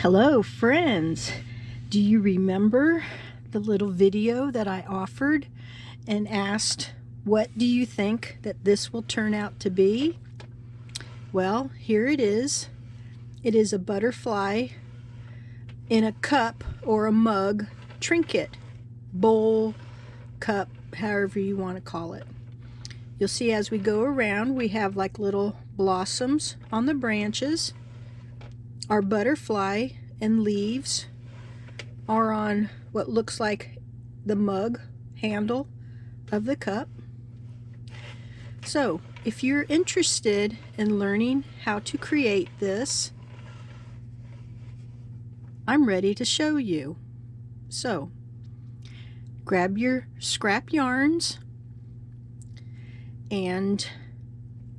Hello friends, do you remember the little video that I offered and asked what do you think that this will turn out to be? Well, here it is. It is a butterfly in a cup or a mug trinket, bowl, cup, however you want to call it. You'll see as we go around we have like little blossoms on the branches. Our butterfly and leaves are on what looks like the mug handle of the cup. So if you're interested in learning how to create this, I'm ready to show you. So grab your scrap yarns and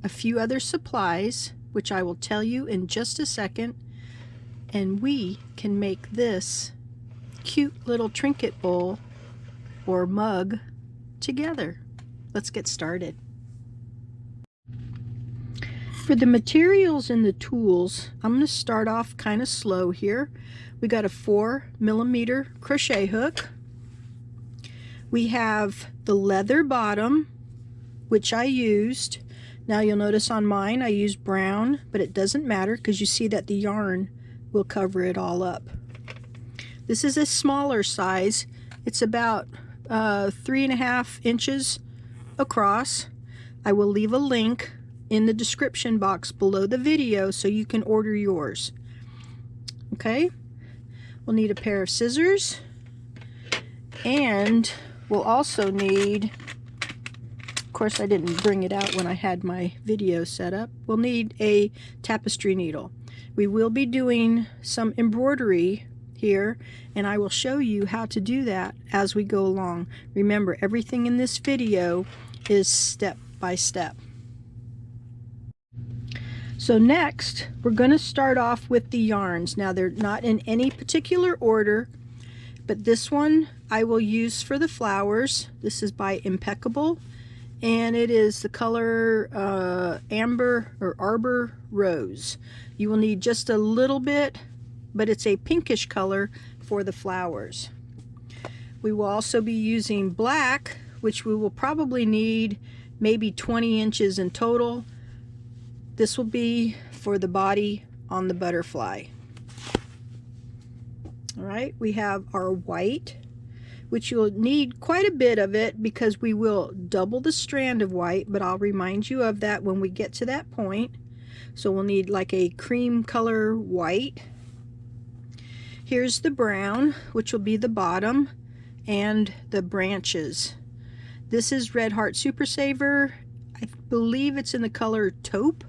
a few other supplies, which I will tell you in just a second, and we can make this cute little trinket bowl or mug together. Let's get started. For the materials and the tools, I'm going to start off kind of slow here. We got a 4mm crochet hook. We have the leather bottom, which I used. Now you'll notice on mine I used brown, but it doesn't matter because you see that the yarn will cover it all up. This is a smaller size. It's about 3.5 inches across. I will leave a link in the description box below the video so you can order yours. Okay, we'll need a pair of scissors, and we'll also need, of course I didn't bring it out when I had my video set up, we'll need a tapestry needle. We will be doing some embroidery here, and I will show you how to do that as we go along. Remember, everything in this video is step by step. So next, we're going to start off with the yarns. Now they're not in any particular order, but this one I will use for the flowers. This is by Impeccable, and it is the color Amber or Arbor Rose. You will need just a little bit, but it's a pinkish color for the flowers. We will also be using black, which we will probably need maybe 20 inches in total. This will be for the body on the butterfly. All right, we have our white, which you'll need quite a bit of it because we will double the strand of white, but I'll remind you of that when we get to that point. So we'll need like a cream color white. Here's the brown, which will be the bottom, and the branches. This is Red Heart Super Saver. I believe it's in the color taupe.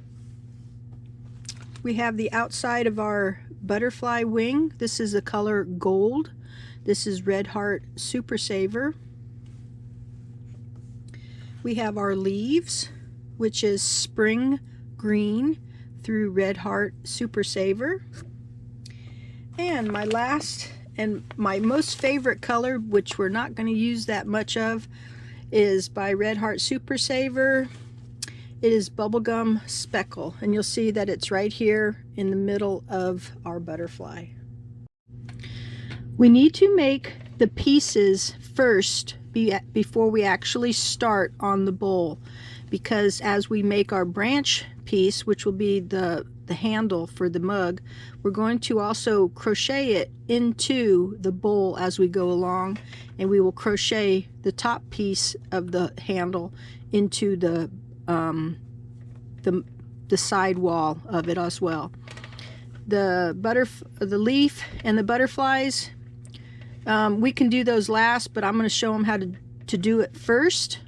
We have the outside of our butterfly wing. This is the color gold. This is Red Heart Super Saver. We have our leaves, which is Spring Green through Red Heart Super Saver. And my last and my most favorite color, which we're not going to use that much of, is by Red Heart Super Saver. It is Bubblegum Speckle, and you'll see that it's right here in the middle of our butterfly. We need to make the pieces first before we actually start on the bowl, because as we make our branch piece, which will be the handle for the mug, we're going to also crochet it into the bowl as we go along, and we will crochet the top piece of the handle into the side wall of it as well. The leaf and the butterflies, we can do those last, but I'm going to show them how to do it first.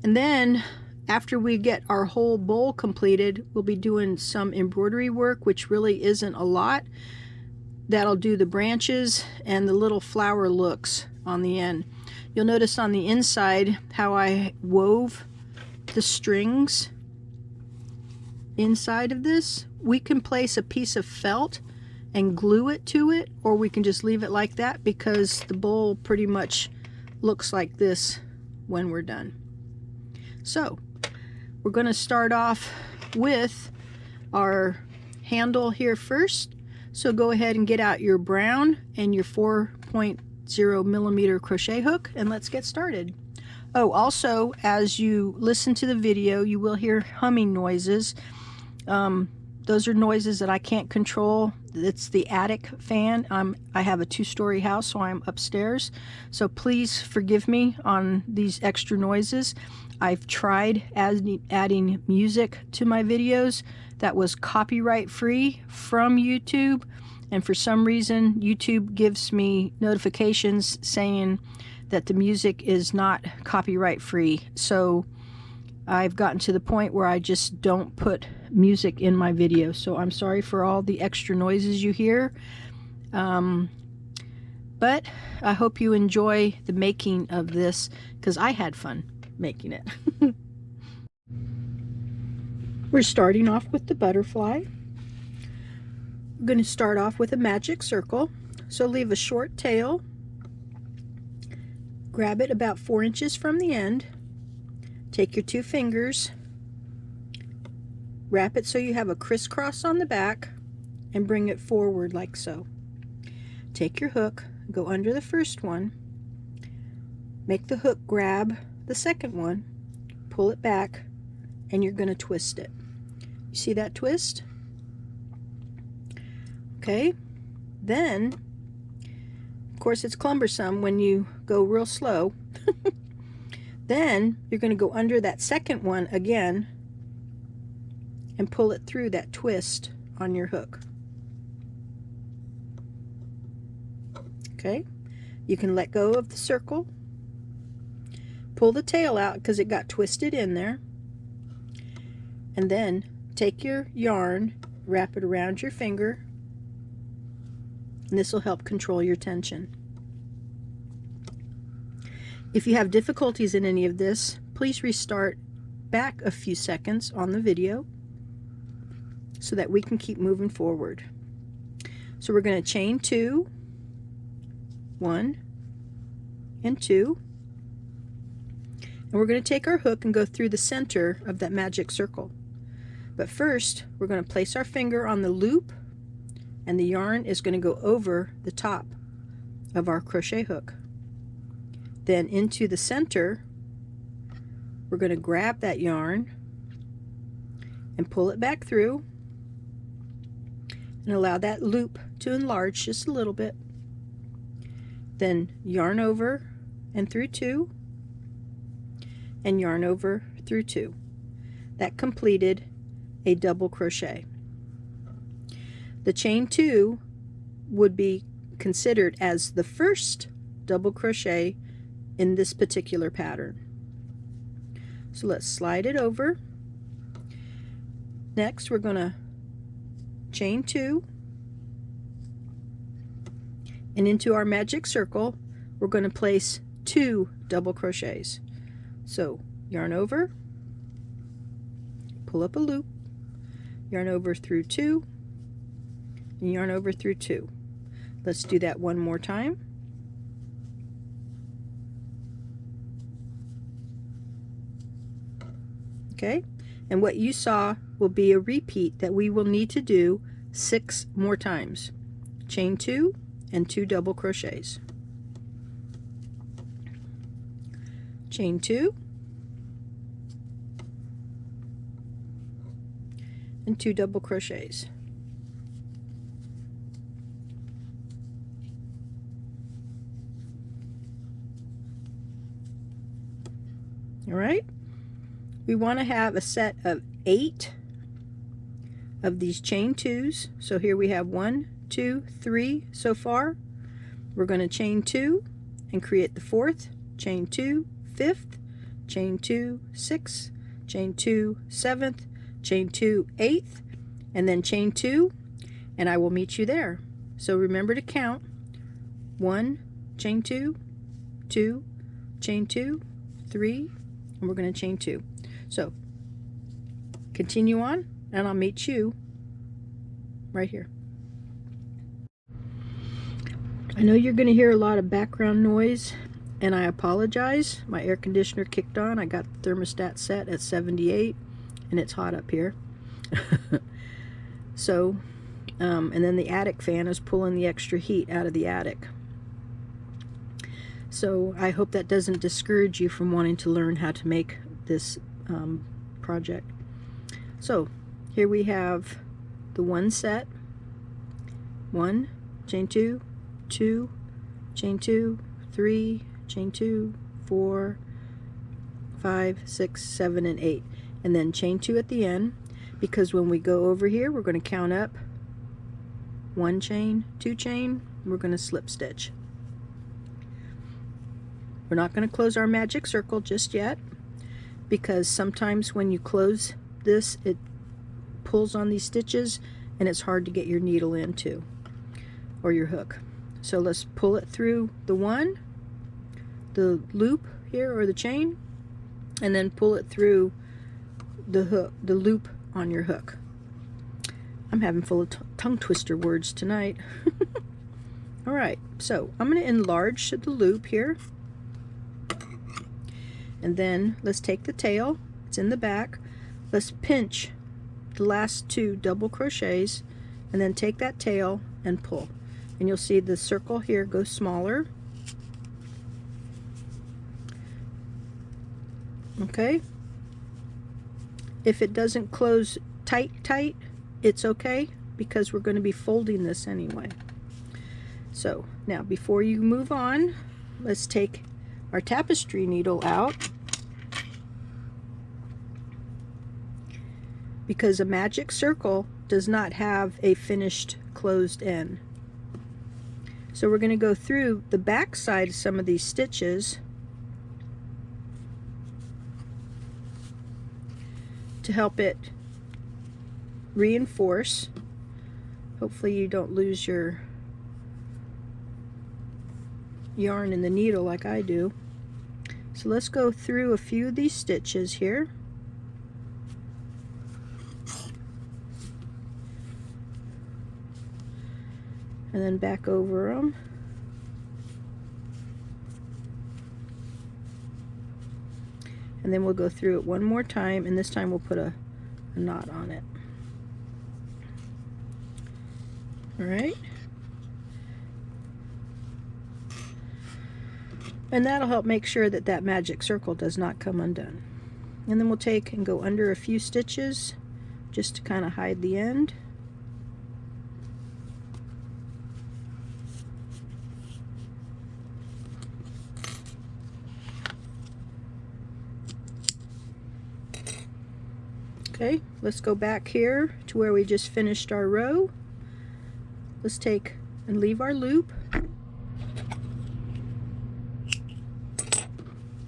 And then after we get our whole bowl completed, we'll be doing some embroidery work, which really isn't a lot. That'll do the branches and the little flower looks on the end. You'll notice on the inside how I wove the strings inside of this. We can place a piece of felt and glue it to it, or we can just leave it like that because the bowl pretty much looks like this when we're done. So we're going to start off with our handle here first. So go ahead and get out your brown and your 4.0 millimeter crochet hook, and let's get started. Oh, also, as you listen to the video, you will hear humming noises. Those are noises that I can't control. It's the attic fan. I have a 2-story house, so I'm upstairs. So please forgive me on these extra noises. I've tried adding music to my videos that was copyright free from YouTube, and for some reason YouTube gives me notifications saying that the music is not copyright free. So I've gotten to the point where I just don't put music in my videos. So I'm sorry for all the extra noises you hear. But I hope you enjoy the making of this, because I had fun making it. We're starting off with the butterfly. I'm going to start off with a magic circle. So leave a short tail. Grab it about 4 inches from the end. Take your 2 fingers, wrap it so you have a crisscross on the back, and bring it forward like so. Take your hook, go under the first one, make the hook grab the second one, pull it back, and you're going to twist it. You see that twist? Okay, then, of course it's cumbersome when you go real slow. Then you're going to go under that second one again and pull it through that twist on your hook. Okay, you can let go of the circle, pull the tail out because it got twisted in there, and then take your yarn, wrap it around your finger, and this will help control your tension. If you have difficulties in any of this, please restart back a few seconds on the video so that we can keep moving forward. So we're going to chain 2, 1 and 2, and we're going to take our hook and go through the center of that magic circle. But first, we're going to place our finger on the loop, and the yarn is going to go over the top of our crochet hook. Then into the center, we're going to grab that yarn and pull it back through and allow that loop to enlarge just a little bit. Then yarn over and through 2 and yarn over through 2. That completed a double crochet. The chain 2 would be considered as the first double crochet in this particular pattern. So let's slide it over. Next, we're going to chain 2, and into our magic circle we're going to place 2 double crochets. So yarn over, pull up a loop, yarn over through 2, and yarn over through 2. Let's do that one more time. Okay, and what you saw will be a repeat that we will need to do 6 more times. Chain 2 and 2 double crochets. Chain 2 and 2 double crochets. All right. We want to have a set of 8 of these chain 2s. So here we have 1, 2, 3 so far. We're going to chain 2 and create the 4th, chain 2, 5th, chain 2, 6th, chain 2, 7th, chain 2, 8th, and then chain 2, and I will meet you there. So remember to count 1, chain 2, 2, chain 2, 3, and we're going to chain 2. So continue on, and I'll meet you right here. I know you're going to hear a lot of background noise, and I apologize. My air conditioner kicked on. I got the thermostat set at 78, and it's hot up here. So and then the attic fan is pulling the extra heat out of the attic. So I hope that doesn't discourage you from wanting to learn how to make this project. So here we have the one set, 1, chain 2, 2, chain 2, 3, chain 2, 4, 5, 6, 7, and 8, and then chain 2 at the end, because when we go over here we're going to count up 1 chain, 2 chain, we're going to slip stitch. We're not going to close our magic circle just yet, because sometimes when you close this it pulls on these stitches and it's hard to get your needle into, or your hook. So let's pull it through the loop here, or the chain, and then pull it through the hook, the loop on your hook. I'm having full of tongue twister words tonight. Alright, so I'm going to enlarge the loop here, and then let's take the tail, it's in the back, let's pinch the last 2 double crochets and then take that tail and pull, and you'll see the circle here go smaller. Okay, if it doesn't close tight, it's okay, because we're going to be folding this anyway. So now before you move on, let's take our tapestry needle out, because a magic circle does not have a finished closed end. So we're going to go through the back side of some of these stitches to help it reinforce. Hopefully you don't lose your yarn in the needle like I do. So let's go through a few of these stitches here. And then back over them. And then we'll go through it one more time, and this time we'll put a knot on it. Alright. And that'll help make sure that that magic circle does not come undone. And then we'll take and go under a few stitches just to kind of hide the end. Okay, let's go back here to where we just finished our row. Let's take and leave our loop,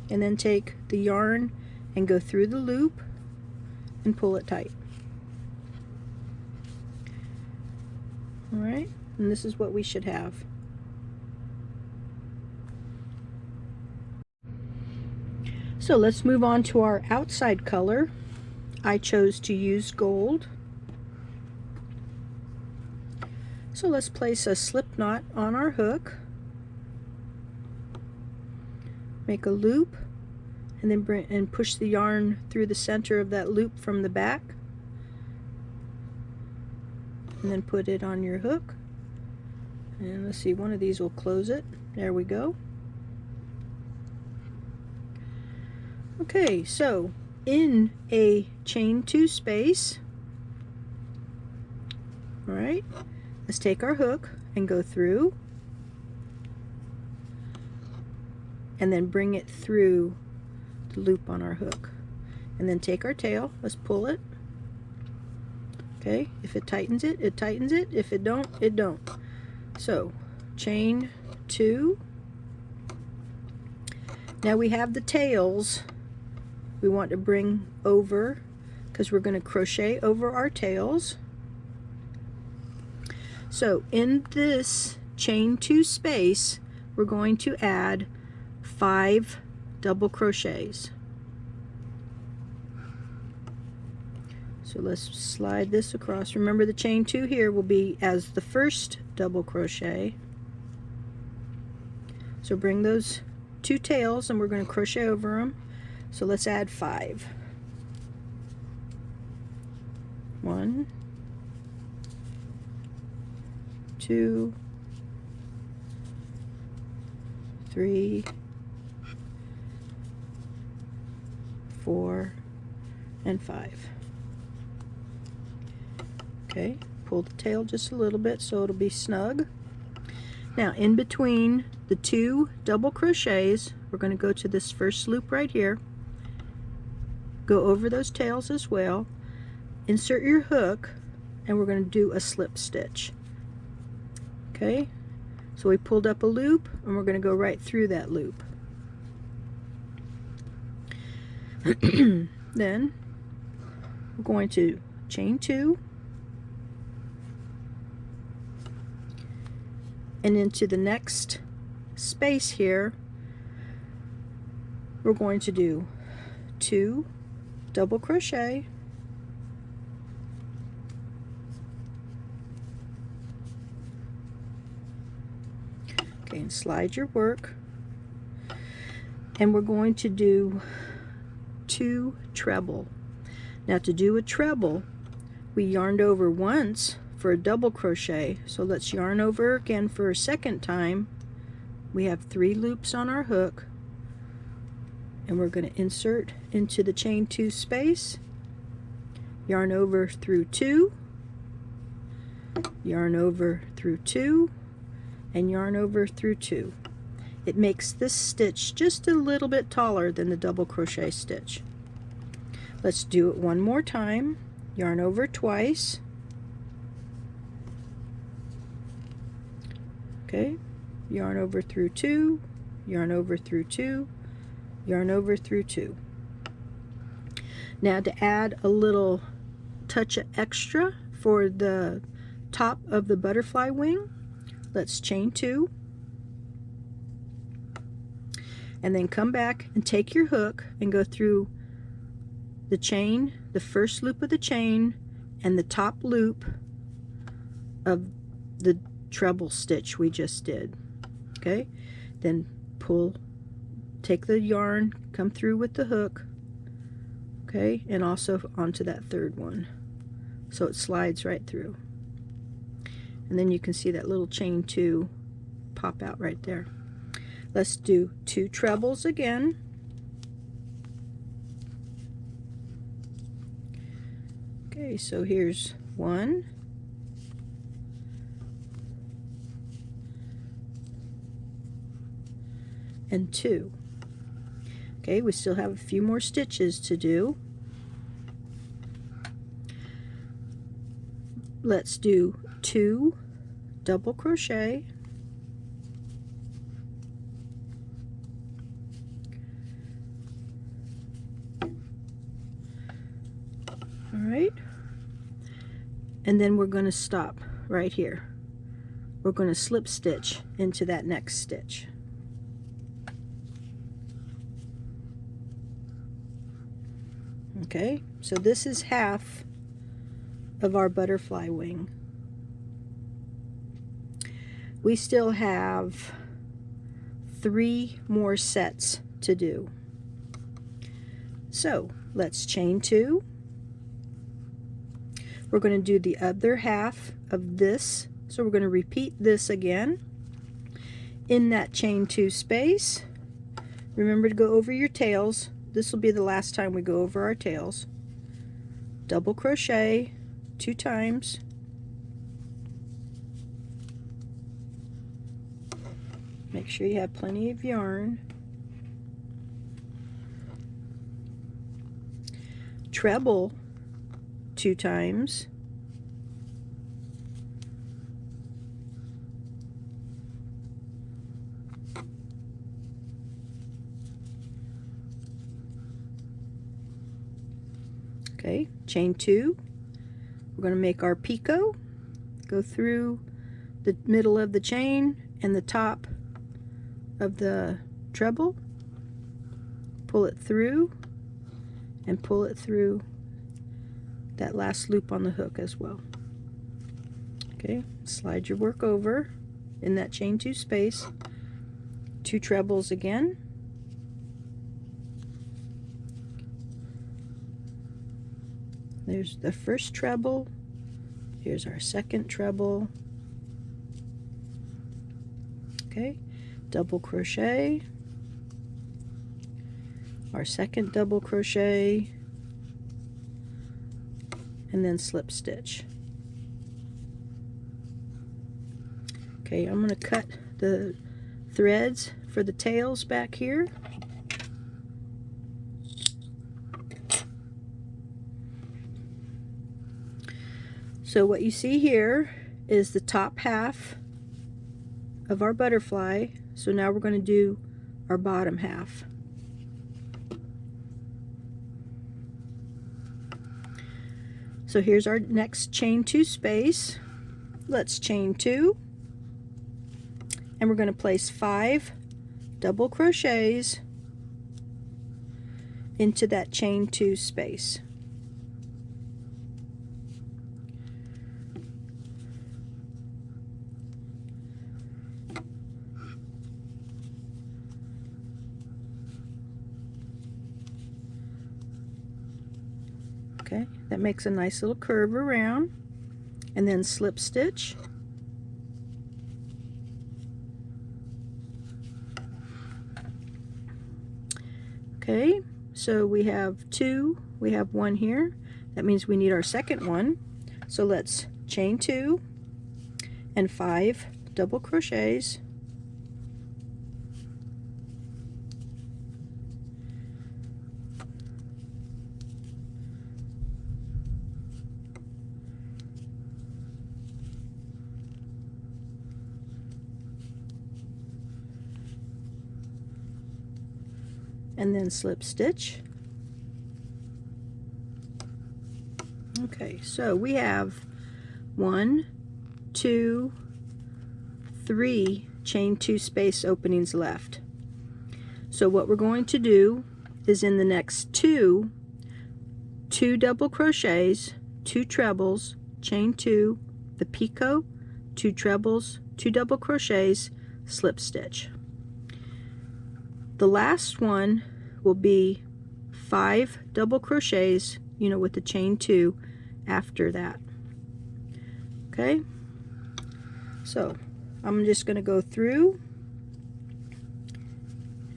and then take the yarn and go through the loop and pull it tight. Alright, and this is what we should have. So let's move on to our outside color. I chose to use gold. So let's place a slip knot on our hook, make a loop, and then bring and push the yarn through the center of that loop from the back, and then put it on your hook. And let's see, one of these will close it. There we go. Okay, so in a chain 2 space, all right, let's take our hook and go through, and then bring it through the loop on our hook, and then take our tail, let's pull it. Okay, if it tightens it, it tightens it. If it don't, it don't. So chain 2. Now we have the tails we want to bring over, because we're going to crochet over our tails. So in this chain 2 space, we're going to add 5 double crochets. So let's slide this across. Remember, the chain 2 here will be as the first double crochet. So bring those 2 tails and we're going to crochet over them. So let's add 5. 1, 2, 3, 4, and 5. Okay, pull the tail just a little bit so it'll be snug. Now in between the 2 double crochets, we're going to go to this first loop right here, go over those tails as well, insert your hook, and we're going to do a slip stitch. Okay, so we pulled up a loop and we're going to go right through that loop. Then we're going to chain 2 and into the next space here we're going to do 2 double crochet, okay, and slide your work, and we're going to do 2 treble. Now to do a treble, we yarned over once for a double crochet, so let's yarn over again for a second time. We have 3 loops on our hook, and we're going to insert into the chain 2 space, yarn over through 2, yarn over through 2, and yarn over through 2. It makes this stitch just a little bit taller than the double crochet stitch. Let's do it one more time. Yarn over twice. Okay, yarn over through 2, yarn over through 2, yarn over through 2. Now to add a little touch of extra for the top of the butterfly wing, let's chain 2 and then come back and take your hook and go through the chain, the first loop of the chain and the top loop of the treble stitch we just did. Okay, then pull, take the yarn, come through with the hook, okay, and also onto that third one so it slides right through, and then you can see that little chain 2 pop out right there. Let's do 2 trebles again. Okay, so here's 1, and 2. Okay, we still have a few more stitches to do. Let's do 2 double crochet, all right, and then we're going to stop right here. We're going to slip stitch into that next stitch. Okay, so this is half of our butterfly wing. We still have 3 more sets to do. So let's chain 2. We're going to do the other half of this, so we're going to repeat this again in that chain 2 space. Remember to go over your tails. This will be the last time we go over our tails. Double crochet 2 times, make sure you have plenty of yarn, treble 2 times, okay, chain 2. We're going to make our picot, go through the middle of the chain and the top of the treble, pull it through and pull it through that last loop on the hook as well. Okay, slide your work over in that chain 2 space, 2 trebles again, there's the first treble, here's our second treble, Okay, double crochet, our second double crochet, and then slip stitch. Okay, I'm going to cut the threads for the tails back here. So what you see here is the top half of our butterfly. So now we're going to do our bottom half. So here's our next chain 2 space. Let's chain 2, and we're going to place 5 double crochets into that chain 2 space. Okay, that makes a nice little curve around, and then slip stitch. Okay, so we have 2, we have 1 here. That means we need our second one. So let's chain 2 and 5 double crochets. And then slip stitch. Okay, so we have 1, 2, 3 chain 2 space openings left. So what we're going to do is in the next 2 double crochets, 2 trebles, chain 2, the picot, 2 trebles, 2 double crochets, slip stitch. The last one will be 5 double crochets, you know, with the chain 2 after that. Okay, so I'm just going to go through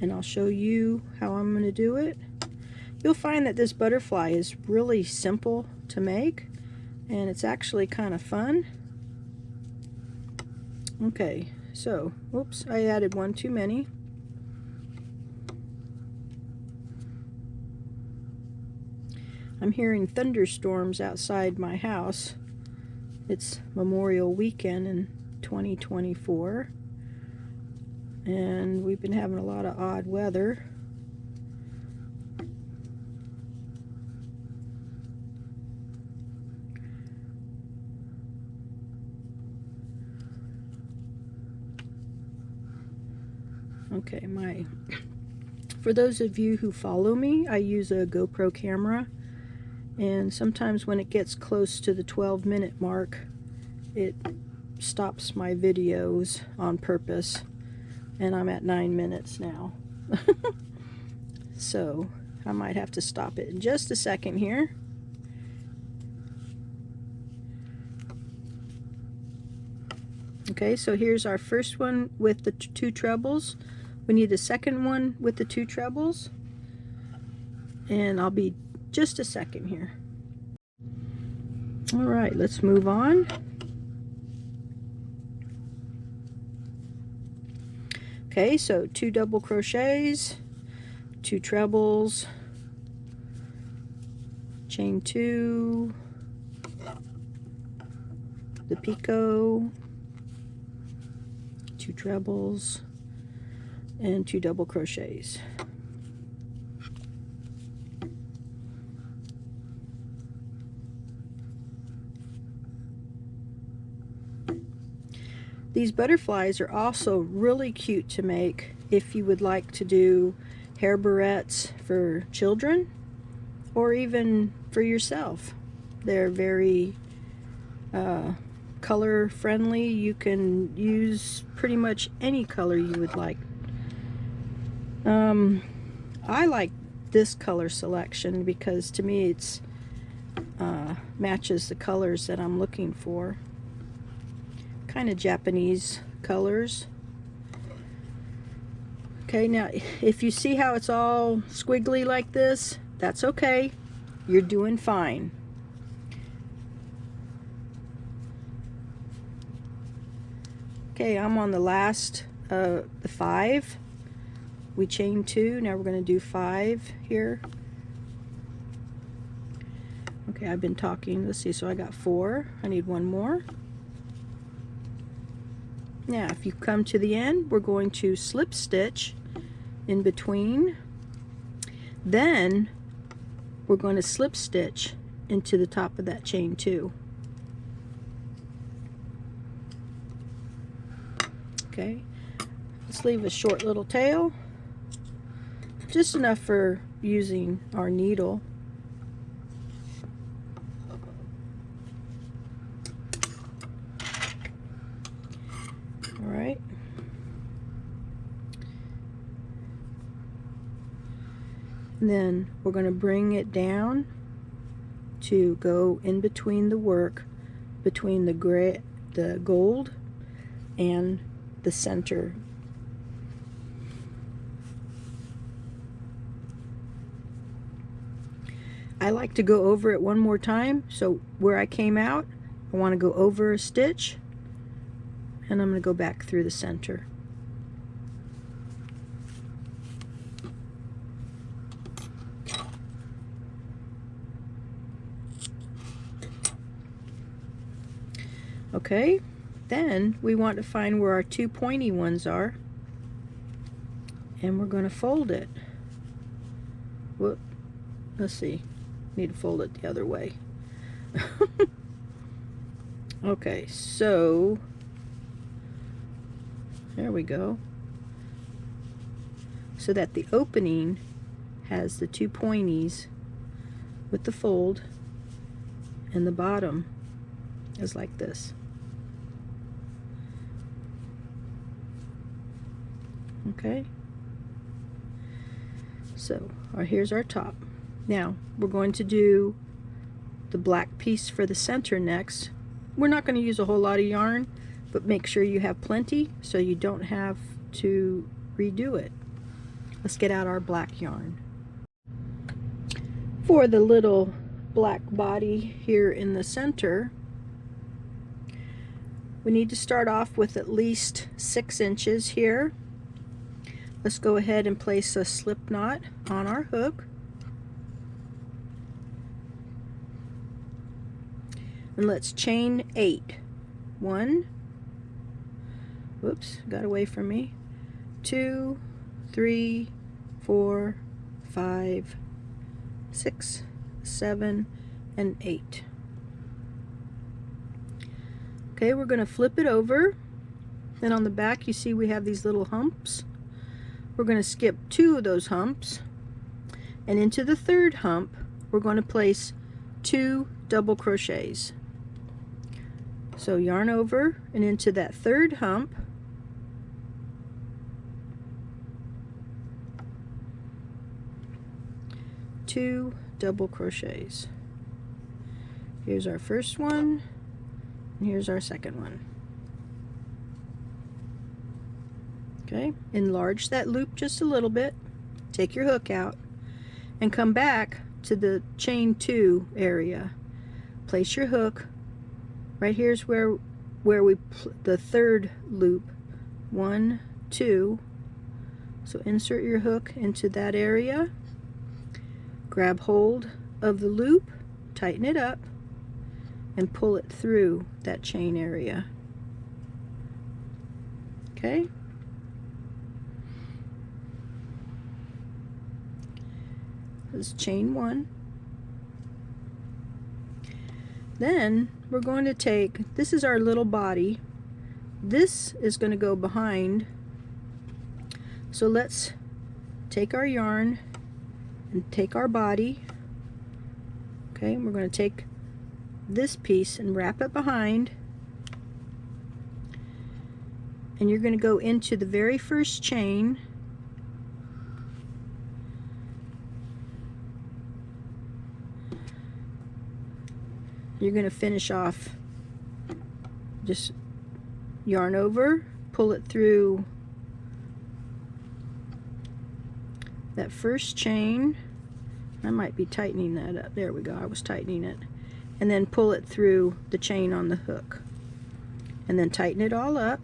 and I'll show you how I'm going to do it. You'll find that this butterfly is really simple to make, and it's actually kind of fun. Okay, so oops, I added one too many. I'm hearing thunderstorms outside my house. It's Memorial Weekend in 2024, and we've been having a lot of odd weather. Okay, for those of you who follow me, I use a GoPro camera. And sometimes when it gets close to the 12-minute mark, it stops my videos on purpose. And I'm at 9 minutes now. So I might have to stop it in just a second here. Okay, so here's our first one with the 2 trebles. We need the second one with the 2 trebles. And I'll be just a second here. All right, let's move on. Okay, so 2 double crochets, 2 trebles, chain 2, the picot, 2 trebles, and 2 double crochets. These butterflies are also really cute to make if you would like to do hair barrettes for children or even for yourself. They're very color friendly. You can use pretty much any color you would like. I like this color selection because to me it's matches the colors that I'm looking for. Kind of Japanese colors. Okay, now if you see how it's all squiggly like this, that's okay. You're doing fine. Okay, I'm on the last the 5. We chain 2. Now we're going to do 5 here. Okay, I've been talking. Let's see, so I got 4. I need 1 more. Now, if you come to the end, we're going to slip stitch in between. Then we're going to slip stitch into the top of that chain 2. Okay, let's leave a short little tail, just enough for using our needle. All right. And then we're going to bring it down to go in between the work, between the gold and the center. I like to go over it one more time, so where I came out, I want to go over a stitch, and I'm going to go back through the center. Okay, then we want to find where our 2 pointy ones are, and we're going to fold it. Whoop, let's see, need to fold it the other way. Okay, so there we go, so that the opening has the 2 pointies with the fold, and the bottom is like this. Okay, so here's our top. Now we're going to do the black piece for the center next. We're not going to use a whole lot of yarn, but make sure you have plenty so you don't have to redo it. Let's get out our black yarn. For the little black body here in the center, we need to start off with at least 6 inches here. Let's go ahead and place a slip knot on our hook. And let's chain 8. 1, whoops, got away from me. 2, 3, 4, 5, 6, 7, and 8. Okay, we're going to flip it over. Then on the back you see we have these little humps. We're going to skip 2 of those humps, and into the 3rd hump we're going to place 2 double crochets. So yarn over and into that 3rd hump, two double crochets. Here's our first one, and here's our second one. Okay, enlarge that loop just a little bit, take your hook out, and come back to the chain 2 area. Place your hook. Right here's where we the 3rd loop. 1, 2. So insert your hook into that area. Grab hold of the loop, tighten it up, and pull it through that chain area. Okay? This is chain 1. Then we're going to take, this is our little body, this is going to go behind, so let's take our yarn and take our body. Okay, we're going to take this piece and wrap it behind, and you're going to go into the very first chain. You're going to finish off, just yarn over, pull it through that first chain. I might be tightening that up. There we go. I was tightening it. And then pull it through the chain on the hook. And then tighten it all up.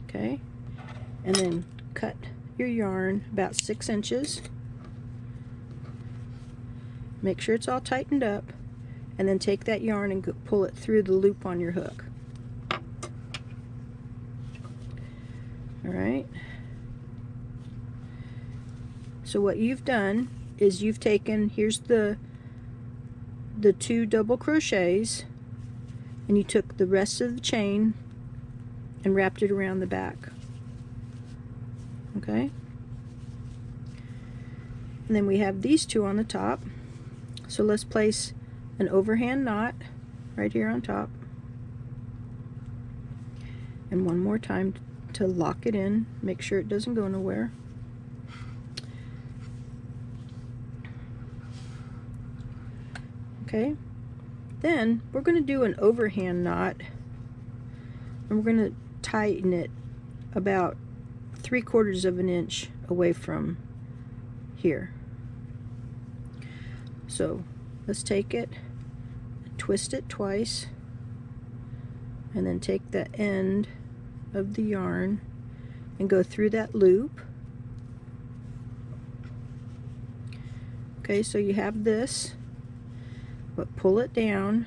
Okay. And then cut your yarn about 6 inches. Make sure it's all tightened up. And then take that yarn and pull it through the loop on your hook. Alright. So what you've done is you've taken, here's the 2 double crochets, and you took the rest of the chain and wrapped it around the back. Okay? And then we have these 2 on the top. So let's place an overhand knot right here on top. And one more time to lock it in, make sure it doesn't go nowhere. Okay, then we're going to do an overhand knot, and we're going to tighten it about 3/4 of an inch away from here. So let's take it, twist it twice, and then take the end of the yarn and go through that loop. Okay, so you have this, but pull it down.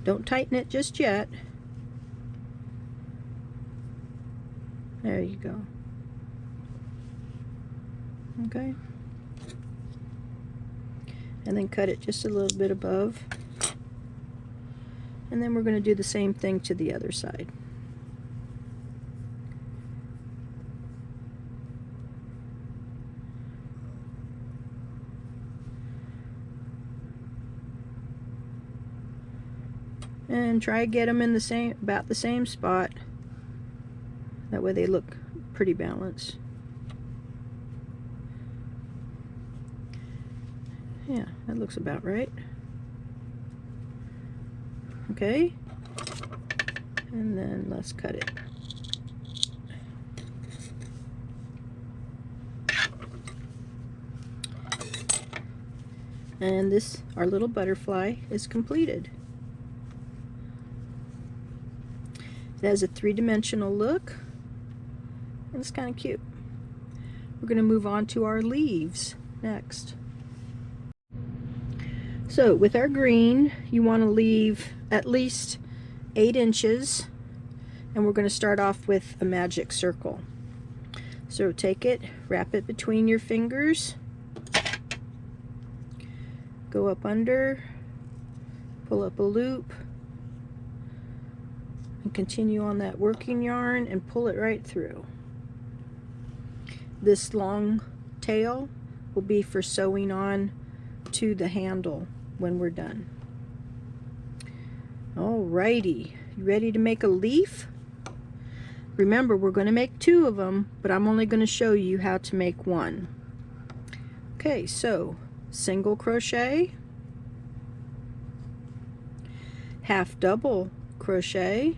Don't tighten it just yet. There you go. Okay. And then cut it just a little bit above. And then we're going to do the same thing to the other side. And try to get them in the same, about the same spot. That way they look pretty balanced. Yeah, that looks about right. Okay, and then let's cut it. And this, our little butterfly, is completed. It has a 3-dimensional look, and it's kind of cute. We're going to move on to our leaves next. So with our green, you want to leave at least 8 inches, and we're going to start off with a magic circle. So take it, wrap it between your fingers, go up under, pull up a loop, and continue on that working yarn and pull it right through. This long tail will be for sewing on to the handle when we're done. Alrighty, you ready to make a leaf? Remember, we're going to make 2 of them, but I'm only going to show you how to make 1. Okay, so single crochet, half double crochet,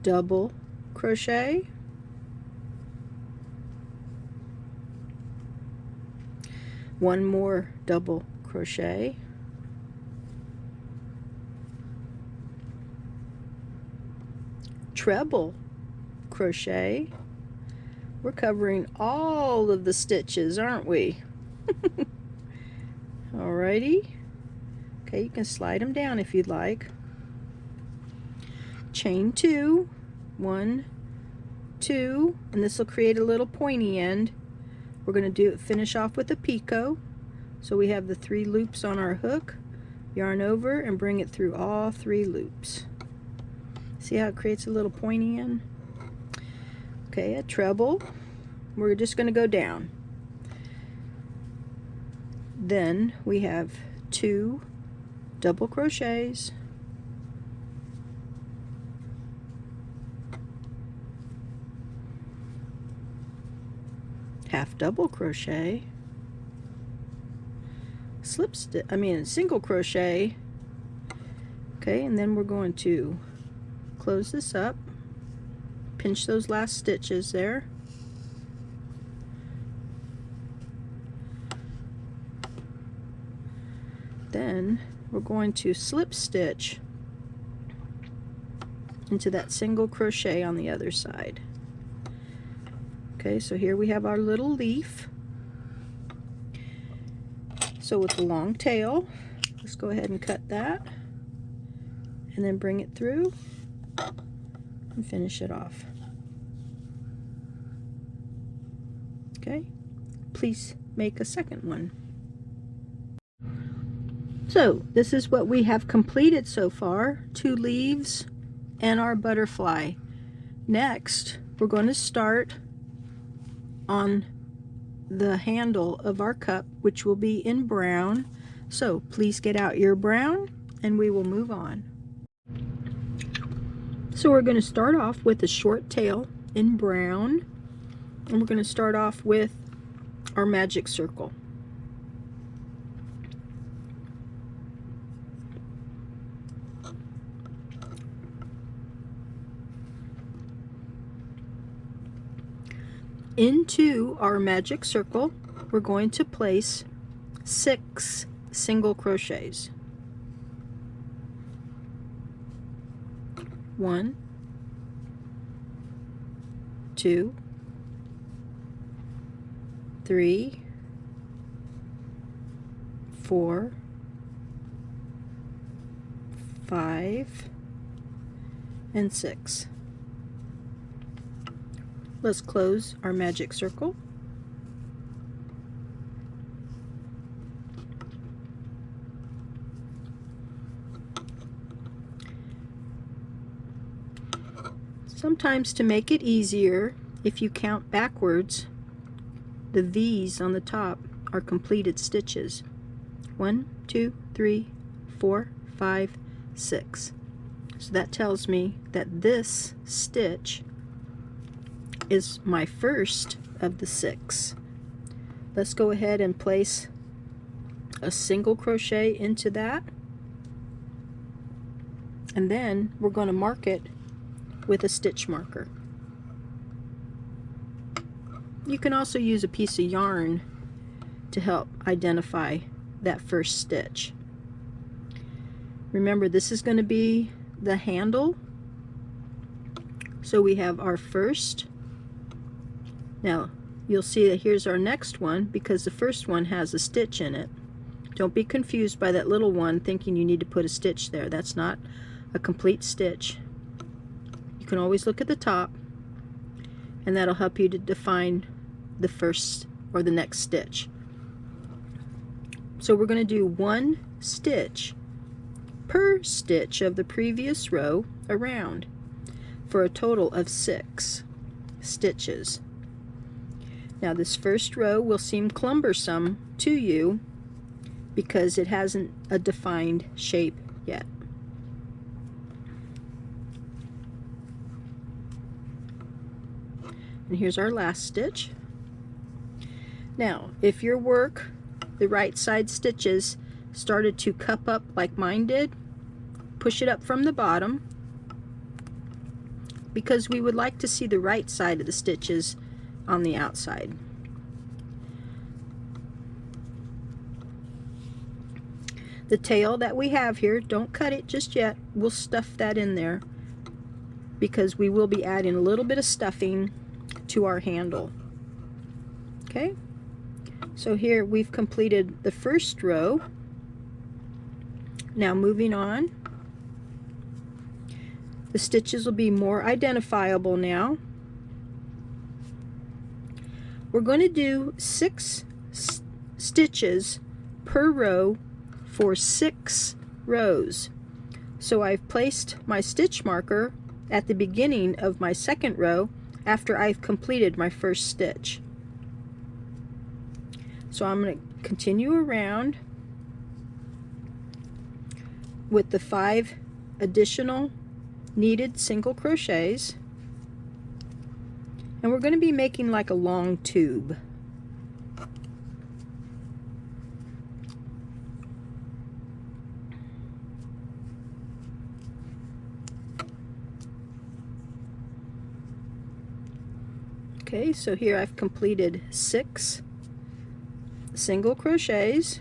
double crochet, one more double crochet, treble crochet. We're covering all of the stitches, aren't we? Alrighty. Okay, you can slide them down if you'd like. Chain 2, 1, 2, and this will create a little pointy end. We're going to finish off with a picot. So we have the 3 loops on our hook, yarn over and bring it through all 3 loops. See how it creates a little pointy end? Okay, a treble. We're just going to go down. Then we have 2 double crochets, half double crochet, single crochet, Okay, and then we're going to close this up, pinch those last stitches there. Then we're going to slip stitch into that single crochet on the other side. Okay, so here we have our little leaf. So with the long tail, let's go ahead and cut that and then bring it through and finish it off. Okay, please make a second one. So this is what we have completed so far, 2 leaves and our butterfly. Next, we're going to start on the handle of our cup, which will be in brown. So please get out your brown and we will move on. So we're going to start off with a short tail in brown, and we're going to start off with our magic circle. Into our magic circle, we're going to place 6 single crochets. 1, 2, 3, 4, 5, and 6. Let's close our magic circle. Sometimes, to make it easier, if you count backwards, the V's on the top are completed stitches. 1, 2, 3, 4, 5, 6. So that tells me that this stitch is my first of the 6. Let's go ahead and place a single crochet into that, and then we're going to mark it with a stitch marker. You can also use a piece of yarn to help identify that first stitch. Remember, this is going to be the handle. So we have our first. Now you'll see that here's our next one, because the first one has a stitch in it. Don't be confused by that little one thinking you need to put a stitch there. That's not a complete stitch. You can always look at the top, and that'll help you to define the first or the next stitch. So we're going to do 1 stitch per stitch of the previous row around, for a total of 6 stitches. Now this first row will seem cumbersome to you because it hasn't a defined shape yet. And here's our last stitch. Now, if your work, the right side stitches, started to cup up like mine did, push it up from the bottom, because we would like to see the right side of the stitches on the outside. The tail that we have here, don't cut it just yet. We'll stuff that in there because we will be adding a little bit of stuffing to our handle. Okay, so here we've completed the first row. Now moving on, the stitches will be more identifiable now. We're going to do 6 stitches per row for 6 rows. So I've placed my stitch marker at the beginning of my second row after I've completed my first stitch. So I'm going to continue around with the 5 additional needed single crochets, and we're going to be making like a long tube. Okay, so here I've completed 6 single crochets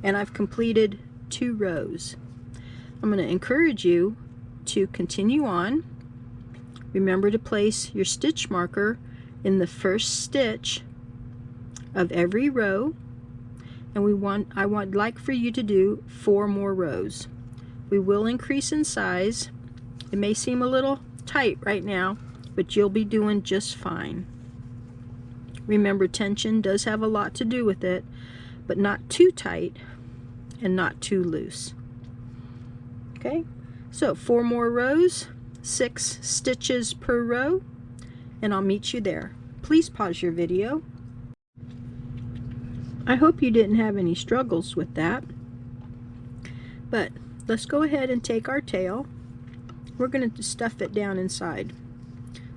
and I've completed 2 rows. I'm going to encourage you to continue on. Remember to place your stitch marker in the first stitch of every row, and I would like for you to do 4 more rows. We will increase in size. It may seem a little tight right now, but you'll be doing just fine. Remember, tension does have a lot to do with it, but not too tight and not too loose. Okay, so 4 more rows, 6 stitches per row, and I'll meet you there. Please pause your video. I hope you didn't have any struggles with that, but let's go ahead and take our tail. We're going to stuff it down inside.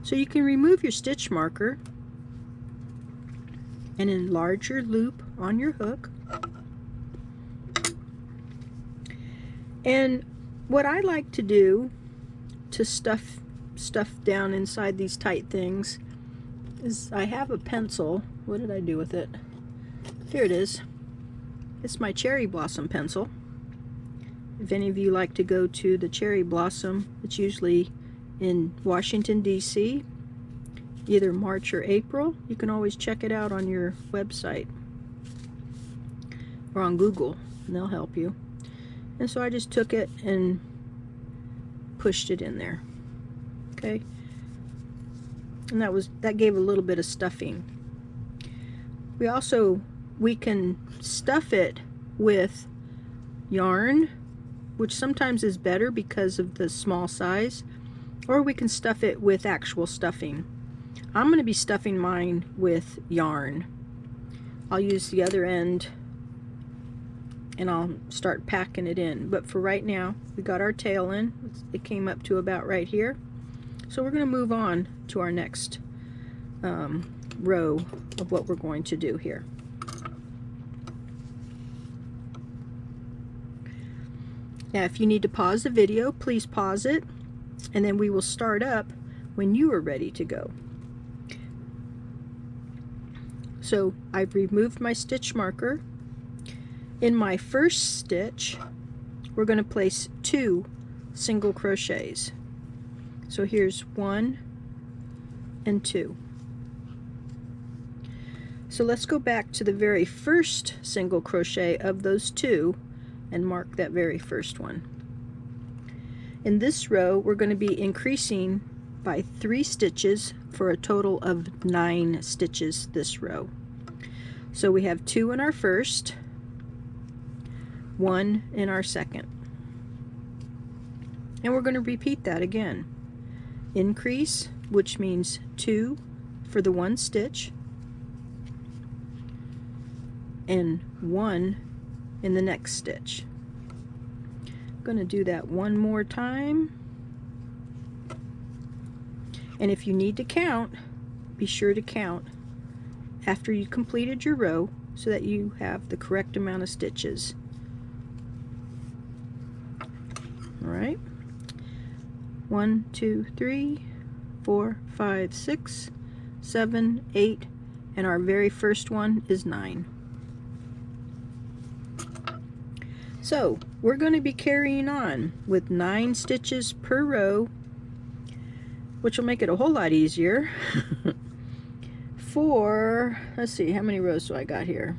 So you can remove your stitch marker and enlarge your loop on your hook. And what I like to do to stuff down inside these tight things is I have a pencil. What did I do with it? Here it is. It's my cherry blossom pencil. If any of you like to go to the cherry blossom, it's usually in Washington, D.C., either March or April. You can always check it out on your website or on Google, and they'll help you. And so I just took it and pushed it in there. Okay, and that gave a little bit of stuffing. We can stuff it with yarn, which sometimes is better because of the small size, or we can stuff it with actual stuffing. I'm going to be stuffing mine with yarn. I'll use the other end and I'll start packing it in. But for right now, we got our tail in. It came up to about right here. So we're going to move on to our next row of what we're going to do here. Now, if you need to pause the video, please pause it, and then we will start up when you are ready to go. So I've removed my stitch marker. In my first stitch, we're going to place 2 single crochets. So here's 1 and 2. So let's go back to the very first single crochet of those 2 and mark that very first one. In this row, we're going to be increasing by 3 stitches for a total of 9 stitches this row. So we have 2 in our first, 1 in our second. And we're going to repeat that again. Increase, which means 2 for the 1 stitch, and 1 in the next stitch. I'm going to do that one more time. And if you need to count, be sure to count after you completed your row so that you have the correct amount of stitches. Alright, 1, 2, 3, 4, 5, 6, 7, 8, and our very first one is 9. So we're going to be carrying on with 9 stitches per row, which will make it a whole lot easier for, let's see, how many rows do I got here?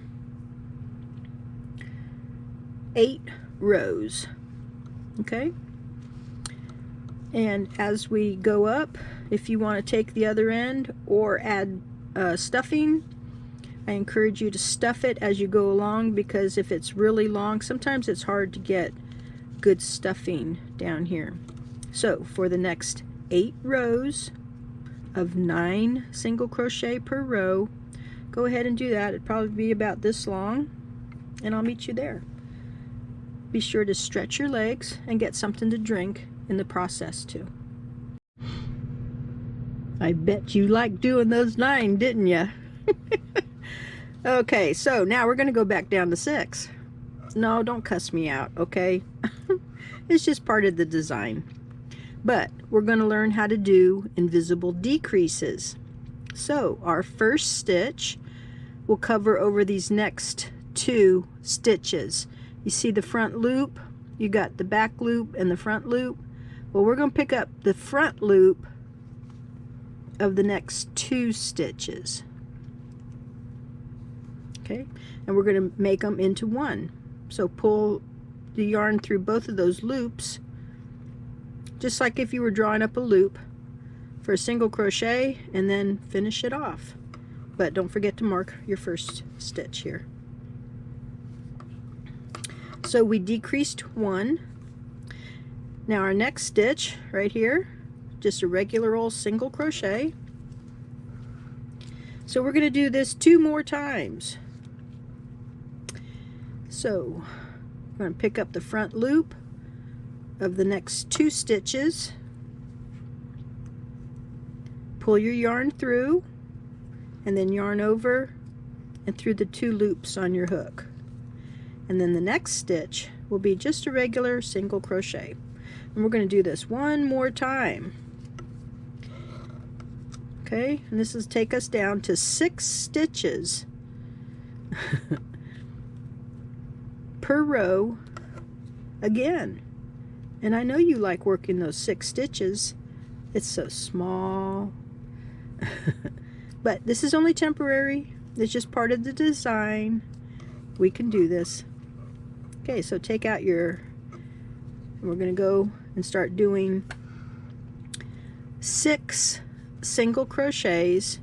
8 rows. Okay, and as we go up, if you want to take the other end or add stuffing, I encourage you to stuff it as you go along, because if it's really long, sometimes it's hard to get good stuffing down here. So for the next 8 rows of 9 single crochet per row, go ahead and do that. It'd probably be about this long, and I'll meet you there. Be sure to stretch your legs and get something to drink in the process too. I bet you liked doing those 9, didn't you? Okay, so now we're going to go back down to 6. No, don't cuss me out, okay? It's just part of the design. But we're going to learn how to do invisible decreases. So our first stitch will cover over these next 2 stitches. You see the front loop, you got the back loop and the front loop. Well, we're going to pick up the front loop of the next 2 stitches. Okay, and we're going to make them into one. So pull the yarn through both of those loops, just like if you were drawing up a loop for a single crochet, and then finish it off. But don't forget to mark your first stitch here. So we decreased 1. Now our next stitch right here, just a regular old single crochet. So we're going to do this 2 more times. So we're going to pick up the front loop of the next 2 stitches, pull your yarn through, and then yarn over and through the 2 loops on your hook. And then the next stitch will be just a regular single crochet. And we're going to do this 1 more time. Okay, and this will take us down to 6 stitches per row again. And I know you like working those 6 stitches. It's so small. But this is only temporary. It's just part of the design. We can do this. Okay, so take out your, we're going to go and start doing 6 single crochets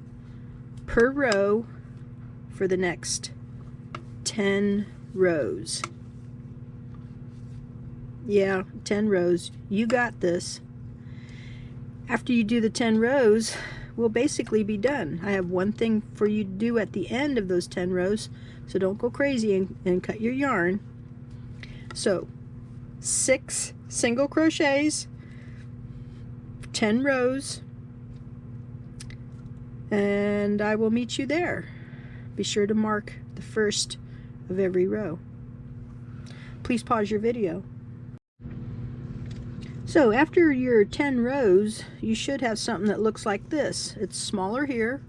per row for the next 10 rows. Yeah, 10 rows. You got this. After you do the 10 rows, we'll basically be done. I have one thing for you to do at the end of those 10 rows, so don't go crazy and cut your yarn. So 6 single crochets, 10 rows, and I will meet you there. Be sure to mark the first of every row. Please pause your video. So after your 10 rows, you should have something that looks like this. It's smaller here.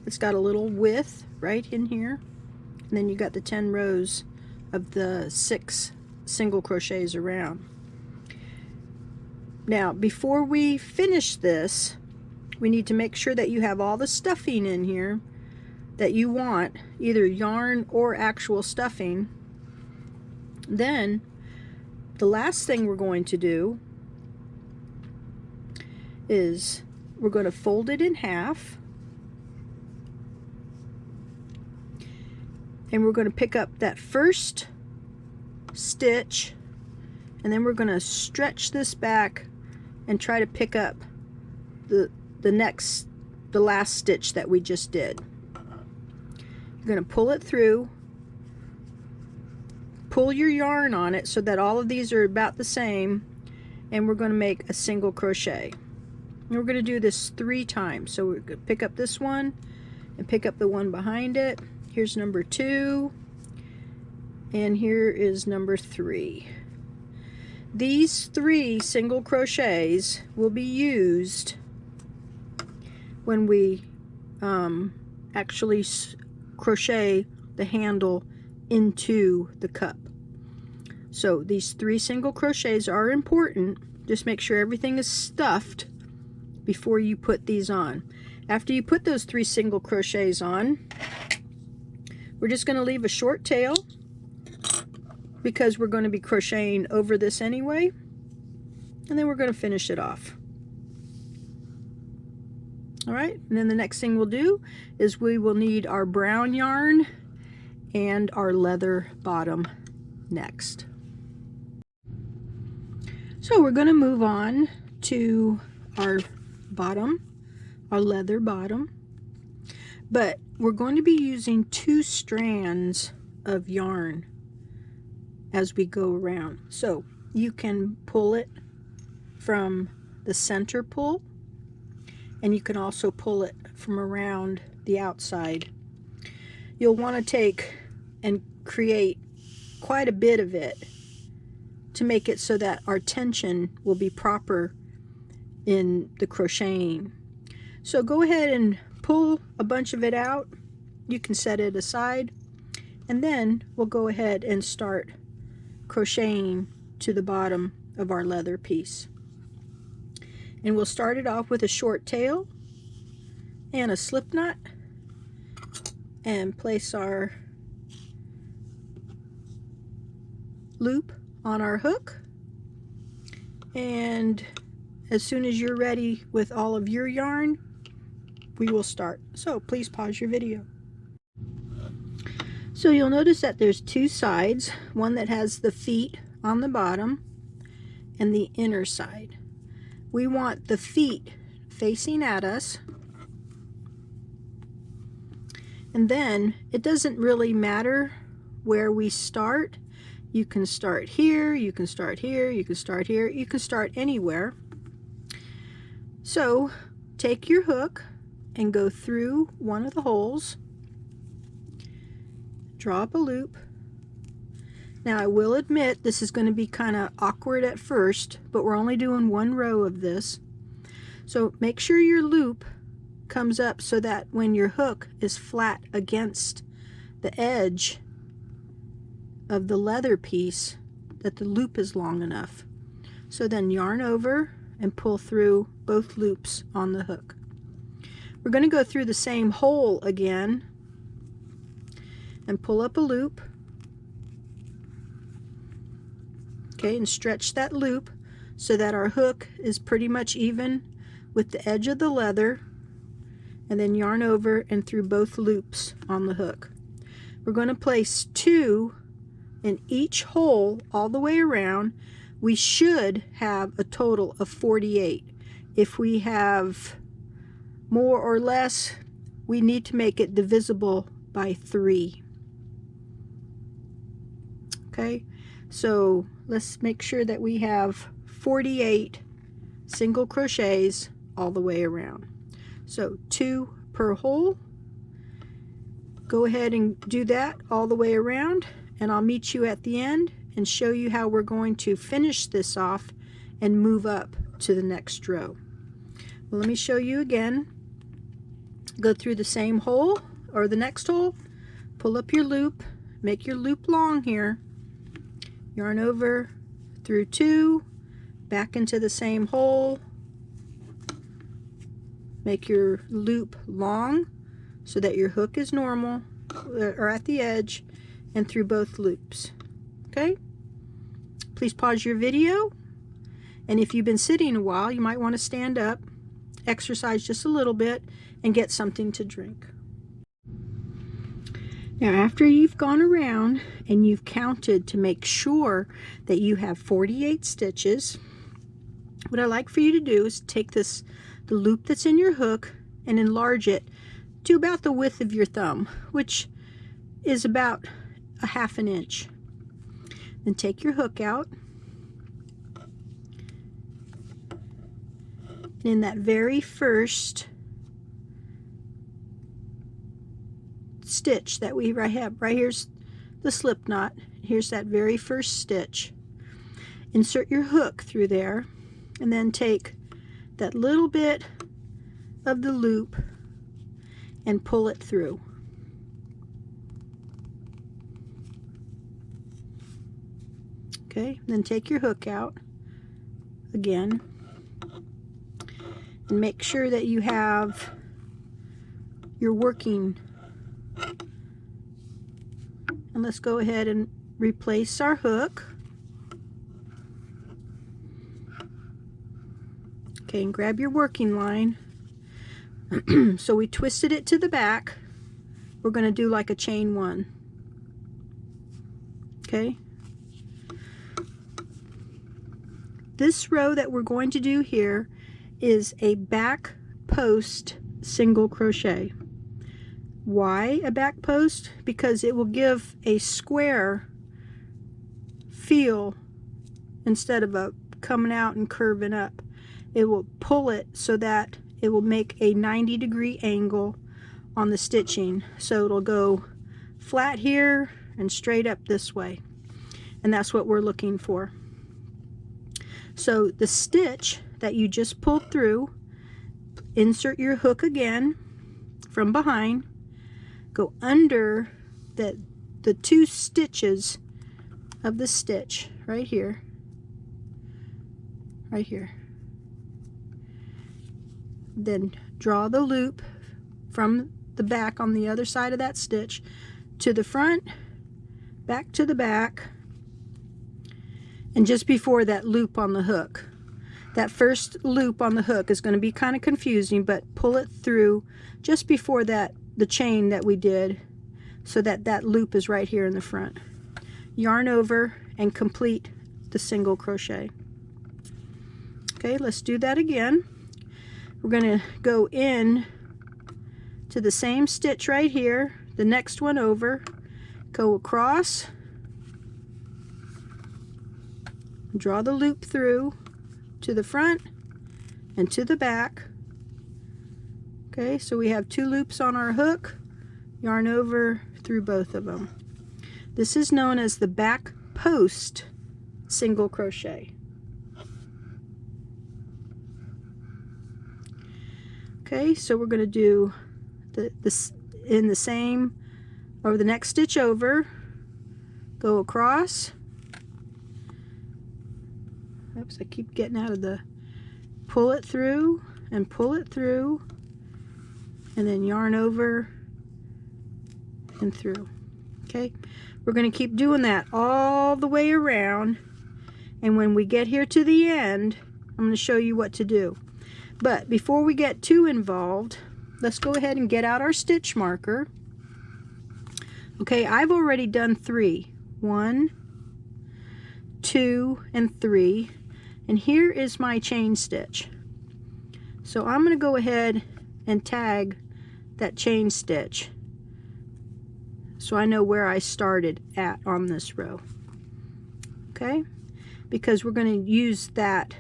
It's got a little width right in here. And then you got the 10 rows of the 6 single crochets around. Now, before we finish this, we need to make sure that you have all the stuffing in here that you want, either yarn or actual stuffing. Then, the last thing we're going to do is we're going to fold it in half, and we're going to pick up that first stitch, and then we're going to stretch this back and try to pick up the last stitch that we just did. You're going to pull it through, pull your yarn on it so that all of these are about the same, and we're going to make a single crochet. And we're going to do this 3 times. So we're going to pick up this one and pick up the one behind it. Here's number 2, and here is number 3. These 3 single crochets will be used when we actually crochet the handle into the cup. So these 3 single crochets are important. Just make sure everything is stuffed before you put these on. After you put those 3 single crochets on, we're just going to leave a short tail because we're going to be crocheting over this anyway, and then we're going to finish it off. Alright, and then the next thing we'll do is we will need our brown yarn and our leather bottom next. So we're going to move on to our bottom, our leather bottom, but we're going to be using 2 strands of yarn as we go around. So you can pull it from the center pull, and you can also pull it from around the outside. You'll want to take and create quite a bit of it to make it so that our tension will be proper in the crocheting. So go ahead and pull a bunch of it out. You can set it aside, and then we'll go ahead and start crocheting to the bottom of our leather piece. And we'll start it off with a short tail and a slip knot, and place our loop on our hook. And as soon as you're ready with all of your yarn, we will start. So please pause your video. So you'll notice that there's two sides, one that has the feet on the bottom and the inner side. We want the feet facing at us, and then it doesn't really matter where we start. You can start here, you can start here, you can start here, you can start anywhere. So take your hook and go through one of the holes, draw up a loop. Now I will admit this is going to be kind of awkward at first, but we're only doing one row of this. So make sure your loop comes up so that when your hook is flat against the edge of the leather piece, that the loop is long enough. So then yarn over and pull through both loops on the hook. We're going to go through the same hole again and pull up a loop. Okay, and stretch that loop so that our hook is pretty much even with the edge of the leather, and then yarn over and through both loops on the hook. We're going to place 2 in each hole all the way around. We should have a total of 48. If we have more or less, we need to make it divisible by 3. Okay, so let's make sure that we have 48 single crochets all the way around. So 2 per hole. Go ahead and do that all the way around, and I'll meet you at the end and show you how we're going to finish this off and move up to the next row. Well, let me show you again. Go through the same hole or the next hole, pull up your loop, make your loop long here, yarn over through 2, back into the same hole, make your loop long so that your hook is normal or at the edge, and through both loops. Okay, please pause your video, and if you've been sitting a while, you might want to stand up, exercise just a little bit, and get something to drink. Now after you've gone around and you've counted to make sure that you have 48 stitches, what I like for you to do is take the loop that's in your hook and enlarge it to about the width of your thumb, which is about a ½ inch. Then take your hook out, and in that very first stitch that we have, right here's the slip knot, here's that very first stitch. Insert your hook through there, and then take that little bit of the loop and pull it through. Okay, then take your hook out again and make sure that you have your working. And let's go ahead and replace our hook. Okay, and grab your working line. So we twisted it to the back. We're going to do like a chain 1. Okay. This row that we're going to do here is a back post single crochet. Why a back post? Because it will give a square feel instead of a coming out and curving up. It will pull it so that it will make a 90-degree angle on the stitching. So it'll go flat here and straight up this way. And that's what we're looking for. So the stitch that you just pulled through, insert your hook again, from behind, go under the 2 stitches of the stitch right here, then draw the loop from the back on the other side of that stitch to the front, back to the back, and just before that loop on the hook. That first loop on the hook is going to be kind of confusing, but pull it through just before that, the chain that we did, so that that loop is right here in the front. Yarn over and complete the single crochet. Okay, let's do that again. We're going to go in to the same stitch right here, the next one over, go across, draw the loop through to the front and to the back. Okay, so we have 2 loops on our hook, yarn over through both of them. This is known as the back post single crochet. Okay, so we're going to do this in the same, or the next stitch over, go across. Oops, I keep getting out of the, pull it through and pull it through, and then yarn over and through. Okay, we're going to keep doing that all the way around, and when we get here to the end, I'm going to show you what to do. But before we get too involved, let's go ahead and get out our stitch marker. Okay, I've already done 3. 1, 2, and 3. And here is my chain stitch. So I'm going to go ahead and tag that chain stitch so I know where I started at on this row. Okay, because we're going to use that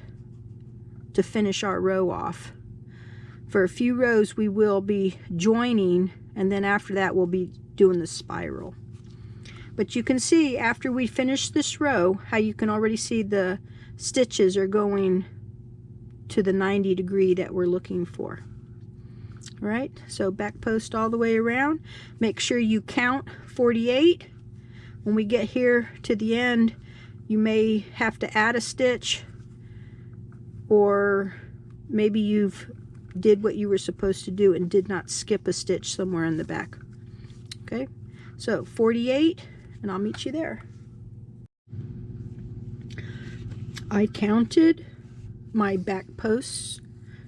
to finish our row off. For a few rows we will be joining, and then after that we'll be doing the spiral. But you can see after we finish this row how you can already see the stitches are going to the 90 degree that we're looking for. All right, so back post all the way around. Make sure you count 48. When we get here to the end, you may have to add a stitch, or maybe you've did what you were supposed to do and did not skip a stitch somewhere in the back. Okay, so 48, and I'll meet you there. I counted my back posts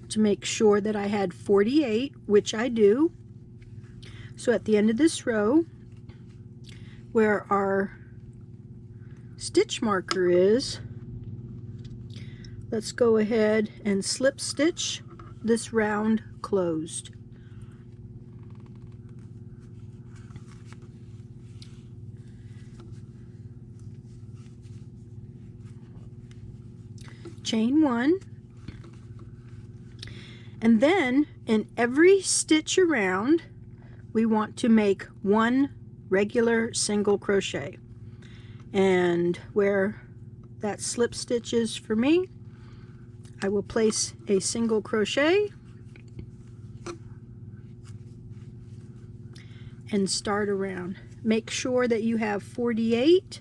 to make sure that I had 48, which I do. So at the end of this row, where our stitch marker is, let's go ahead and slip stitch this round closed. Chain 1, and then in every stitch around we want to make 1 regular single crochet, and where that slip stitch is for me, I will place a single crochet and start around. Make sure that you have 48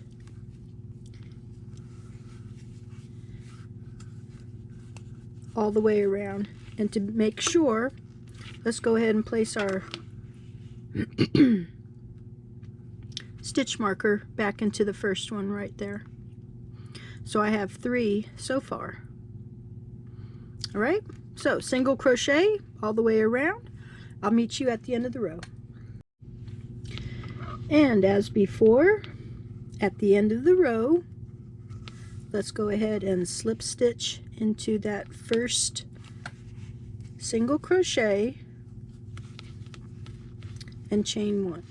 all the way around. And to make sure, let's go ahead and place our stitch marker back into the first one right there. So I have 3 so far. All right, so single crochet all the way around. I'll meet you at the end of the row. And as before, at the end of the row, let's go ahead and slip stitch into that first single crochet and chain 1.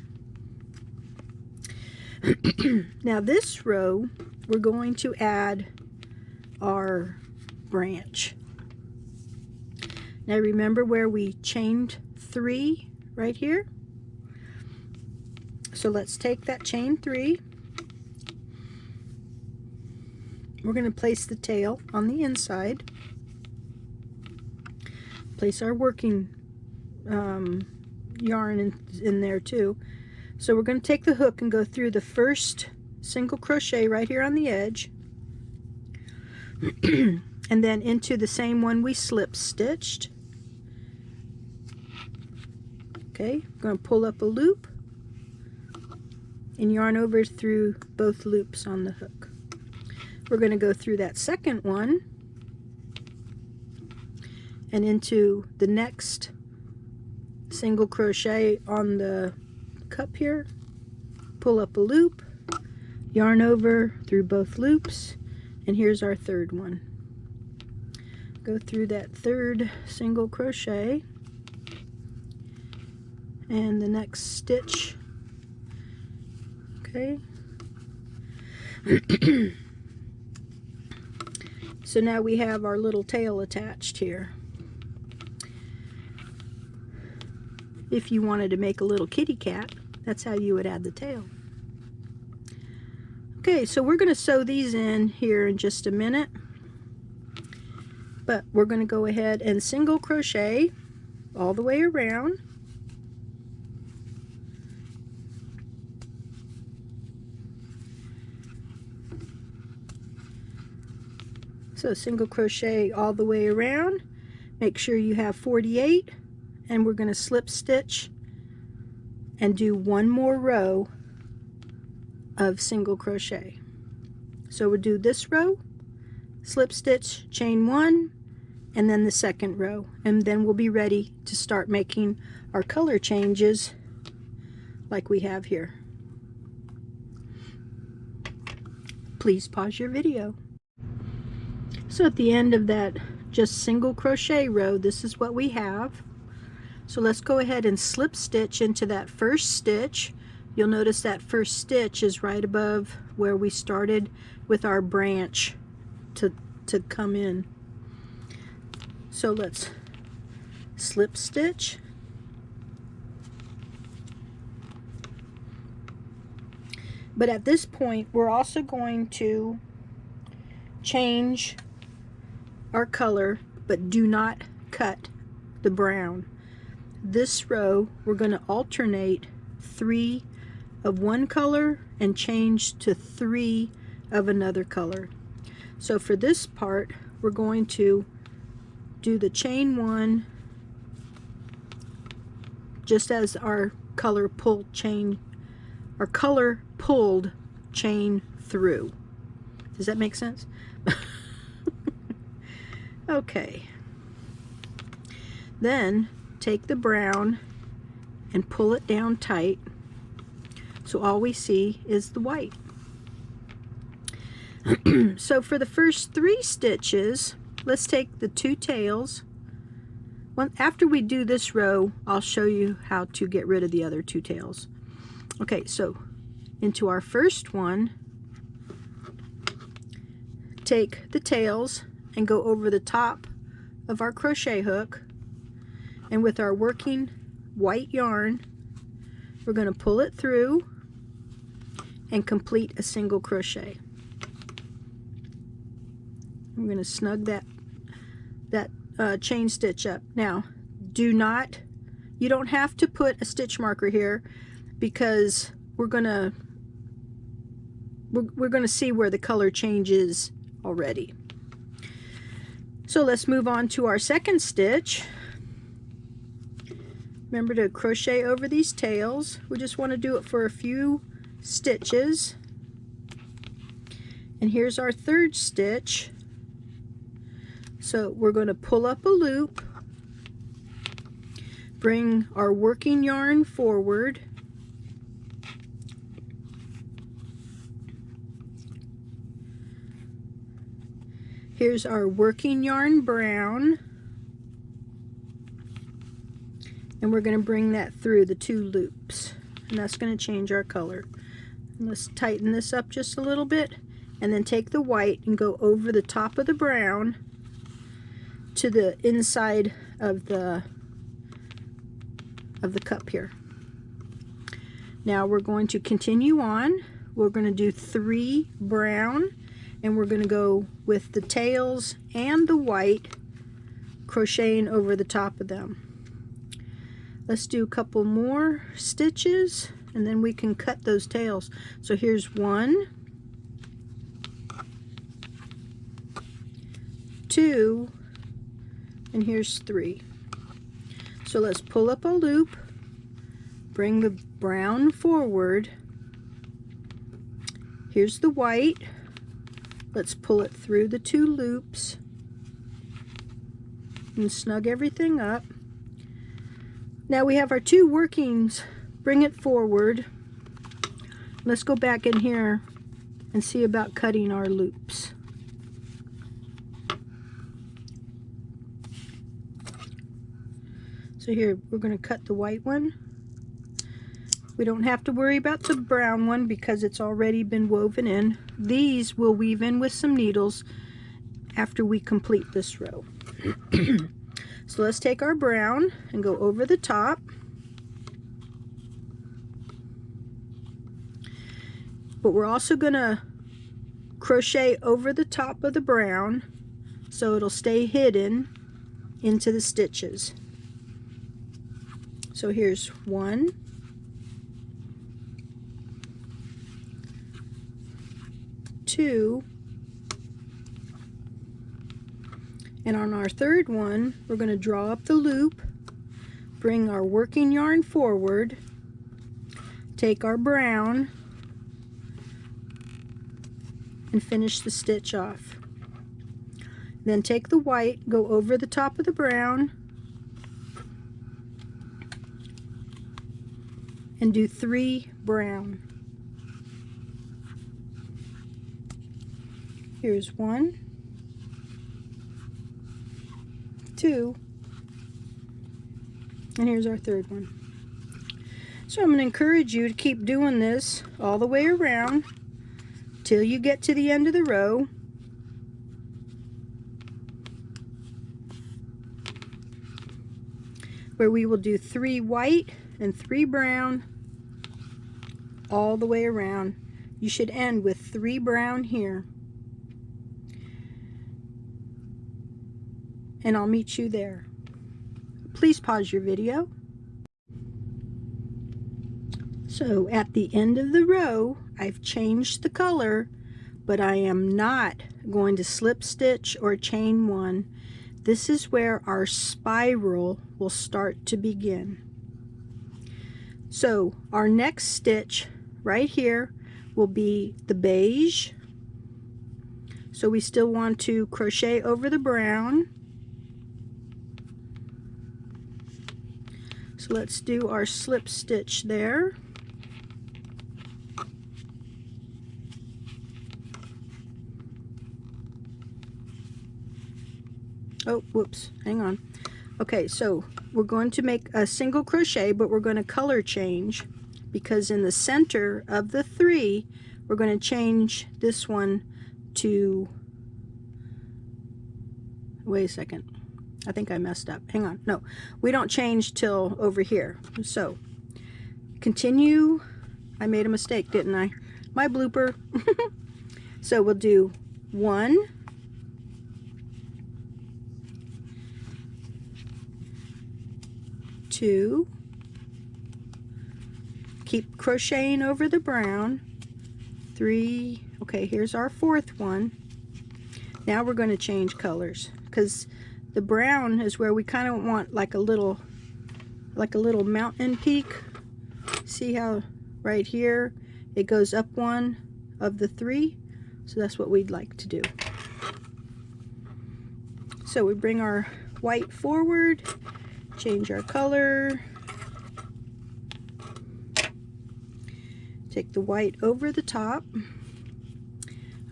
Now this row we're going to add our branch. Now remember where we chained 3 right here? So let's take that chain 3. We're going to place the tail on the inside. Place our working yarn in there too. So we're going to take the hook and go through the first single crochet right here on the edge, and then into the same one we slip stitched. Okay, we're going to pull up a loop and yarn over through both loops on the hook. We're going to go through that second one and into the next single crochet on the cup here, pull up a loop, yarn over through both loops, and here's our third one. Go through that third single crochet and the next stitch. Okay. So now we have our little tail attached here. If you wanted to make a little kitty cat, that's how you would add the tail. Okay, so we're going to sew these in here in just a minute, but we're going to go ahead and single crochet all the way around. So single crochet all the way around, make sure you have 48, and we're going to slip stitch and do one more row of single crochet. So we'll do this row, slip stitch, chain one, and then the second row, and then we'll be ready to start making our color changes like we have here. Please pause your video. So at the end of that just single crochet row, this is what we have. So let's go ahead and slip stitch into that first stitch. You'll notice that first stitch is right above where we started with our branch to come in. So let's slip stitch, but at this point we're also going to change our color, but do not cut the brown. This row we're going to alternate 3 of one color and change to 3 of another color. So for this part we're going to do the chain one just as our color pulled chain through. Does that make sense? Okay. Then take the brown and pull it down tight so all we see is the white. So for the first 3 stitches, let's take the 2 tails. After we do this row, I'll show you how to get rid of the other 2 tails. Okay, so into our first one, take the tails and go over the top of our crochet hook, and with our working white yarn we're going to pull it through and complete a single crochet. I'm going to snug that chain stitch up. Now you don't have to put a stitch marker here because we're going to see where the color changes already. So let's move on to our second stitch. Remember to crochet over these tails. We just want to do it for a few stitches. And here's our third stitch. So we're going to pull up a loop, bring our working yarn forward, here's our working yarn brown, and we're going to bring that through the 2 loops, and that's going to change our color. And let's tighten this up just a little bit, and then take the white and go over the top of the brown to the inside of the cup here. Now we're going to continue on. We're going to do 3 brown, and we're going to go with the tails and the white, crocheting over the top of them. Let's do a couple more stitches and then we can cut those tails. So here's 1, 2, and here's 3. So let's pull up a loop, bring the brown forward. Here's the white. Let's pull it through the 2 loops and snug everything up. Now we have our 2 workings. Bring it forward. Let's go back in here and see about cutting our loops. So here, we're going to cut the white one. We don't have to worry about the brown one because it's already been woven in. These we'll weave in with some needles after we complete this row. So let's take our brown and go over the top. But we're also going to crochet over the top of the brown so it'll stay hidden into the stitches. So here's 1, 2, and on our third one we're going to draw up the loop, bring our working yarn forward, take our brown and finish the stitch off. Then take the white, go over the top of the brown and do 3 brown. Here's 1, 2, and here's our third one. So I'm going to encourage you to keep doing this all the way around till you get to the end of the row. Where we will do 3 white and 3 brown all the way around. You should end with 3 brown here. And I'll meet you there. Please pause your video. So at the end of the row, I've changed the color, but I am not going to slip stitch or chain 1. This is where our spiral will start to begin. So our next stitch right here will be the beige. So we still want to crochet over the brown. So let's do our slip stitch there. Oh, whoops, hang on. Okay, so we're going to make a single crochet, but we're going to color change because in the center of the 3, we're going to change this one to, wait a second, I think I messed up. Hang on, no, we don't change till over here. So continue. I made a mistake, didn't I? My blooper. So we'll do 1, 2, keep crocheting over the brown, 3, okay, here's our 4th one. Now we're going to change colors because the brown is where we kind of want like a little mountain peak. See how right here it goes up 1 of the 3, so that's what we'd like to do. So we bring our white forward, change our color, take the white over the top.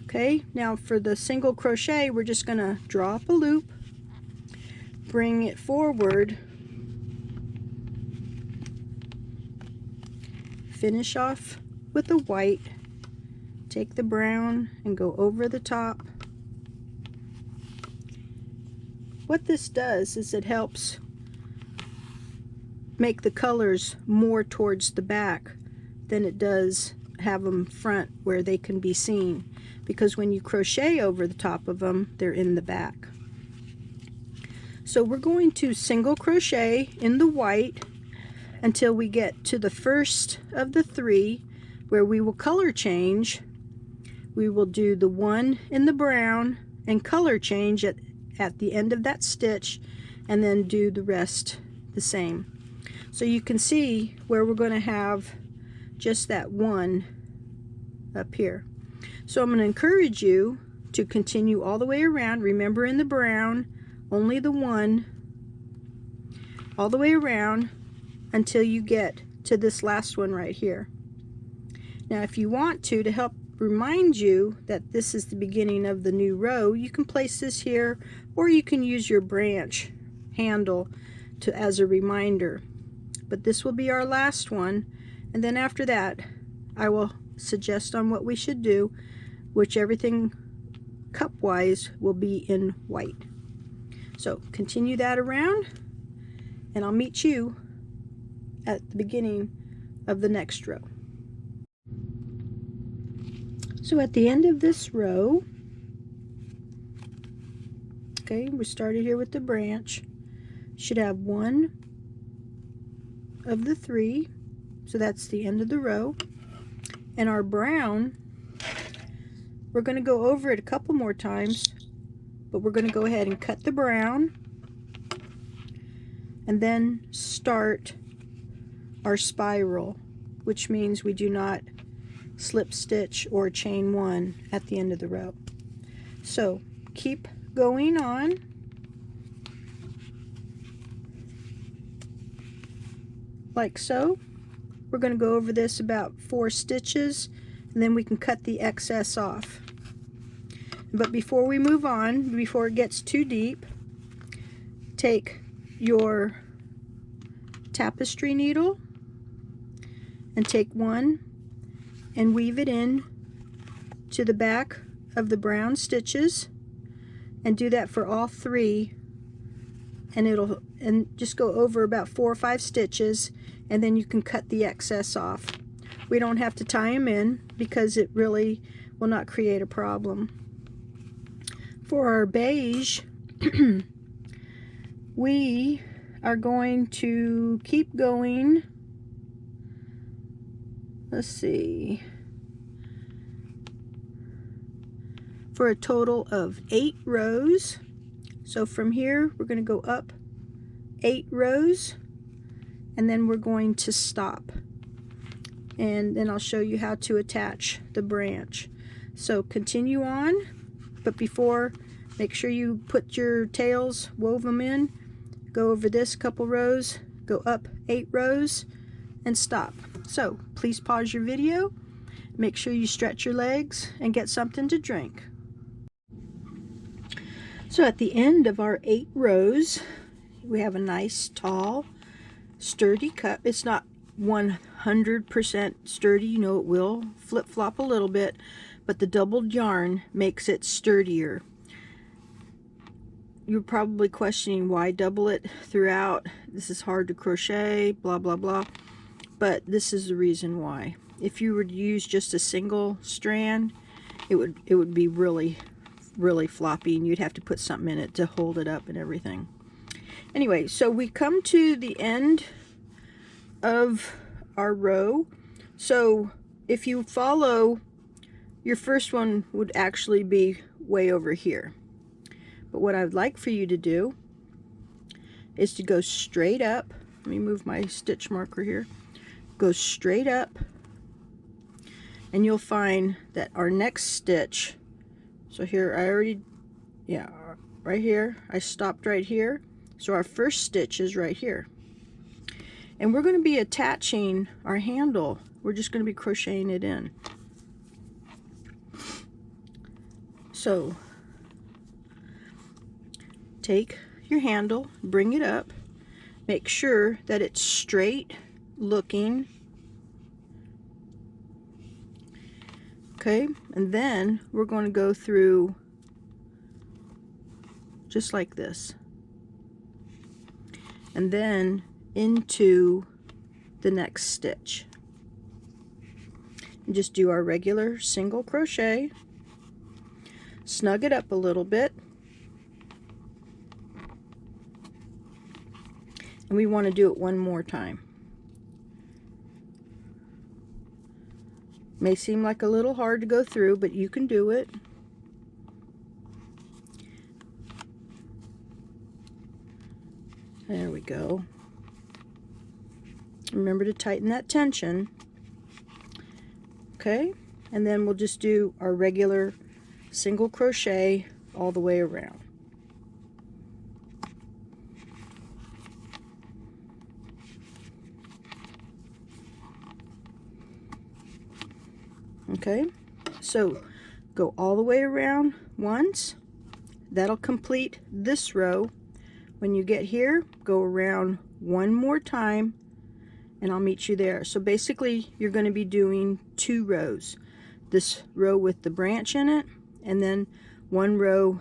Okay, now for the single crochet, we're just going to draw up a loop, bring it forward, finish off with the white, take the brown and go over the top. What this does is it helps make the colors more towards the back than it does have them front where they can be seen, because when you crochet over the top of them, they're in the back. So we're going to single crochet in the white, until we get to the first of the 3 where we will color change. We will do the 1 in the brown and color change at the end of that stitch, and then do the rest the same. So you can see where we're going to have just that 1 up here. So I'm going to encourage you to continue all the way around. Remember, in the brown, only the 1, all the way around until you get to this last one right here. Now if you want to help remind you that this is the beginning of the new row, you can place this here, or you can use your branch handle as a reminder. But this will be our last one, and then after that I will suggest on what we should do, which everything cup-wise will be in white. So continue that around, and I'll meet you at the beginning of the next row. So at the end of this row, okay, we started here with the branch, should have 1 of the 3, so that's the end of the row. And our brown, we're going to go over it a couple more times, but we're going to go ahead and cut the brown and then start our spiral, which means we do not slip stitch or chain 1 at the end of the row. So keep going on, like so. We're going to go over this about 4 stitches, and then we can cut the excess off. But before we move on, before it gets too deep, take your tapestry needle and take 1 and weave it in to the back of the brown stitches, and do that for all 3, and just go over about 4 or 5 stitches, and then you can cut the excess off. We don't have to tie them in because it really will not create a problem. For our beige, we are going to keep going. Let's see, for a total of 8 rows. So from here we're going to go up 8 rows, and then we're going to stop, and then I'll show you how to attach the branch. So continue on, but before, make sure you put your tails, wove them in, go over this couple rows, go up 8 rows, and stop. So please pause your video, make sure you stretch your legs, and get something to drink. So at the end of our 8 rows, we have a nice tall sturdy cup. It's not 100% sturdy, you know, it will flip-flop a little bit, but the doubled yarn makes it sturdier. You're probably questioning why double it throughout. This is hard to crochet, blah blah blah. But this is the reason why. If you were to use just a single strand, it would be really floppy, and you'd have to put something in it to hold it up and everything. Anyway, so we come to the end of our row. So if you follow, your first one would actually be way over here. But what I'd like for you to do is to go straight up. Let me move my stitch marker here. Go straight up, and you'll find that our next stitch, so here I already, yeah, right here, I stopped right here. So our first stitch is right here. And we're going to be attaching our handle. We're just going to be crocheting it in. So take your handle, bring it up, make sure that it's straight looking. Okay, and then we're going to go through just like this, and then into the next stitch, and just do our regular single crochet, snug it up a little bit, and we want to do it one more time. May seem like a little hard to go through, but you can do it. There we go. Remember to tighten that tension. Okay, and then we'll just do our regular single crochet all the way around. Okay, so go all the way around once. That'll complete this row. When you get here, go around one more time and I'll meet you there. So basically you're going to be doing 2 rows. This row with the branch in it, and then 1 row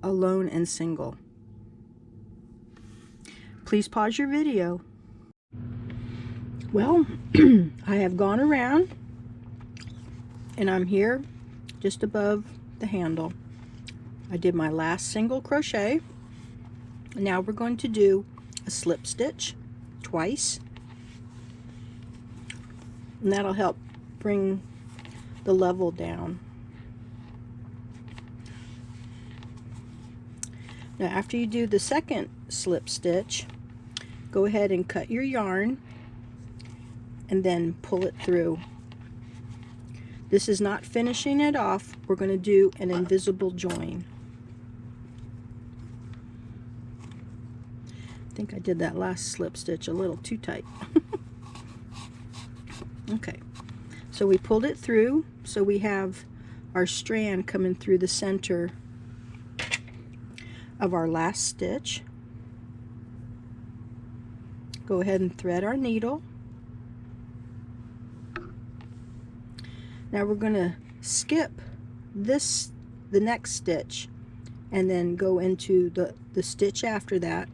alone and single. Please pause your video. Well, I have gone around and I'm here just above the handle. I did my last single crochet. Now we're going to do a slip stitch twice, and that'll help bring the level down. Now after you do the second slip stitch, go ahead and cut your yarn and then pull it through. This is not finishing it off. We're going to do an invisible join. I think I did that last slip stitch a little too tight. Okay, so we pulled it through, so we have our strand coming through the center of our last stitch. Go ahead and thread our needle. Now we're going to skip the next stitch and then go into the stitch after that.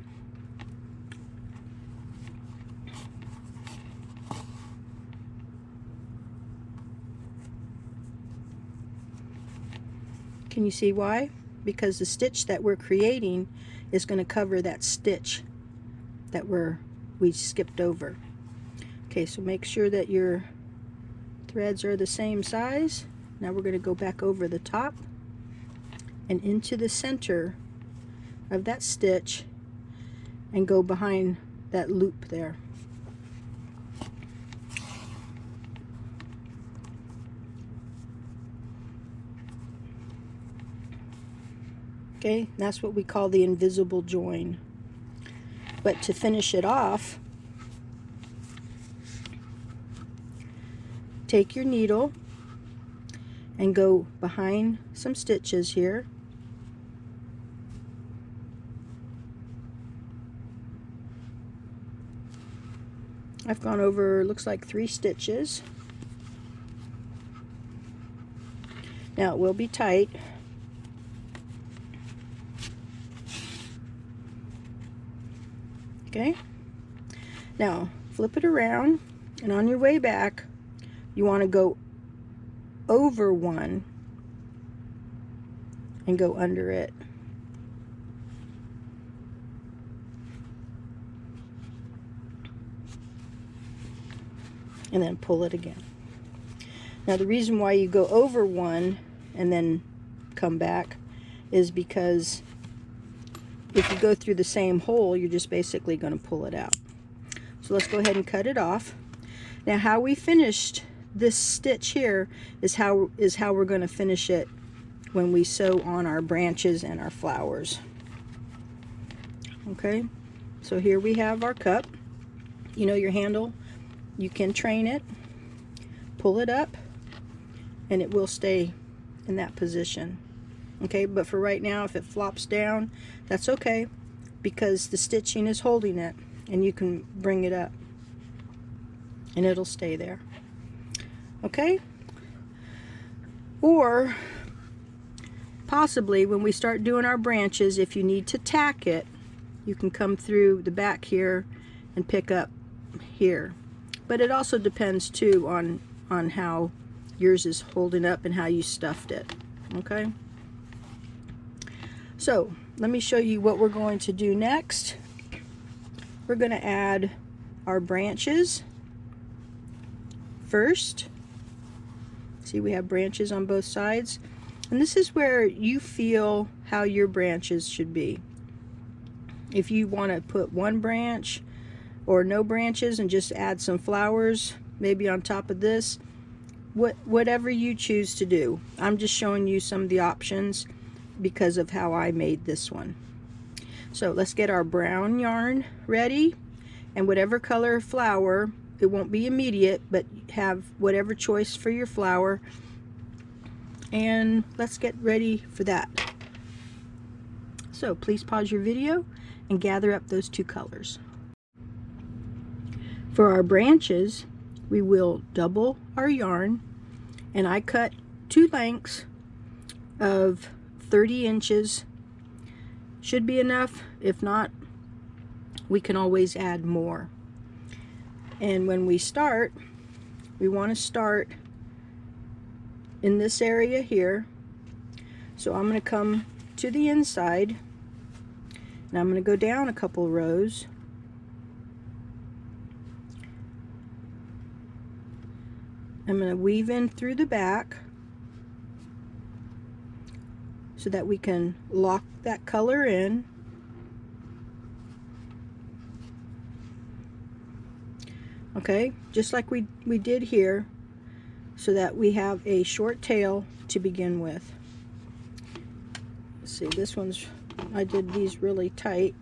Can you see why? Because the stitch that we're creating is going to cover that stitch that we skipped over. Okay, so make sure that your threads are the same size. Now we're going to go back over the top and into the center of that stitch and go behind that loop there. Okay, that's what we call the invisible join. But to finish it off, take your needle and go behind some stitches here. I've gone over, looks like 3 stitches. Now it will be tight. Okay, now flip it around, and on your way back you want to go over one and go under it. And then pull it again. Now the reason why you go over one and then come back is because if you go through the same hole, you're just basically going to pull it out. So let's go ahead and cut it off. Now how we finished this stitch here is how we're going to finish it when we sew on our branches and our flowers. Okay, so here we have our cup. You know your handle, you can train it, pull it up, and it will stay in that position. Okay, but for right now, if it flops down, that's okay, because the stitching is holding it, and you can bring it up and it'll stay there. Okay, or possibly when we start doing our branches, if you need to tack it, you can come through the back here and pick up here. But it also depends too on how yours is holding up and how you stuffed it. Okay, so let me show you what we're going to do next. We're going to add our branches first. See, we have branches on both sides. And this is where you feel how your branches should be. If you want to put one branch or no branches and just add some flowers maybe on top of this, whatever you choose to do. I'm just showing you some of the options because of how I made this one. So let's get our brown yarn ready, and whatever color flower, it won't be immediate, but have whatever choice for your flower, and let's get ready for that. So please pause your video and gather up those two colors. For our branches, we will double our yarn, and I cut two lengths of 30 inches. Should be enough. If not, we can always add more. And when we start, we want to start in this area here. So I'm going to come to the inside, and I'm going to go down a couple rows. I'm going to weave in through the back so that we can lock that color in. Okay, just like we did here, so that we have a short tail to begin with. Let's see, this one's, I did these really tight.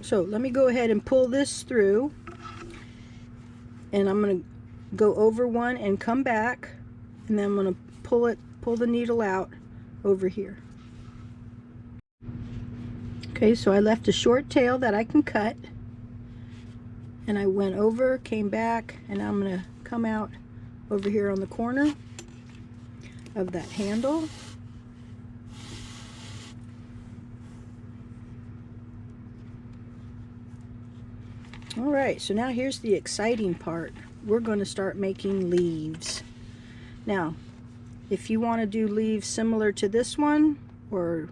So let me go ahead and pull this through, and I'm going to go over one and come back, and then I'm going to pull the needle out over here. Okay, so I left a short tail that I can cut, and I went over, came back, and I'm going to come out over here on the corner of that handle. Alright, so now here's the exciting part. We're going to start making leaves. Now, if you want to do leaves similar to this one, or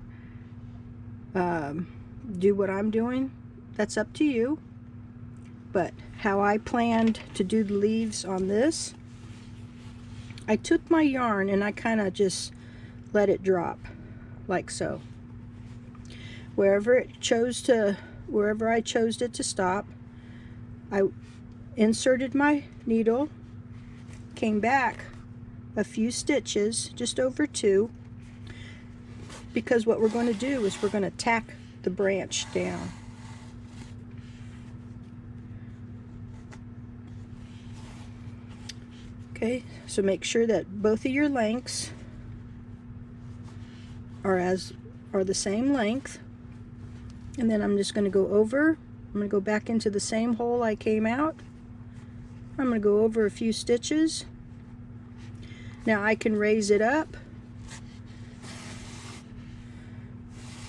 do what I'm doing, that's up to you. But how I planned to do the leaves on this, I took my yarn and I kind of just let it drop, like so. Wherever I chose it to stop, I inserted my needle, came back a few stitches, just over 2, because what we're going to do is we're going to tack the branch down. Okay, so make sure that both of your lengths are the same length, and then I'm just going to go over. I'm going to go back into the same hole I came out. I'm going to go over a few stitches. Now I can raise it up,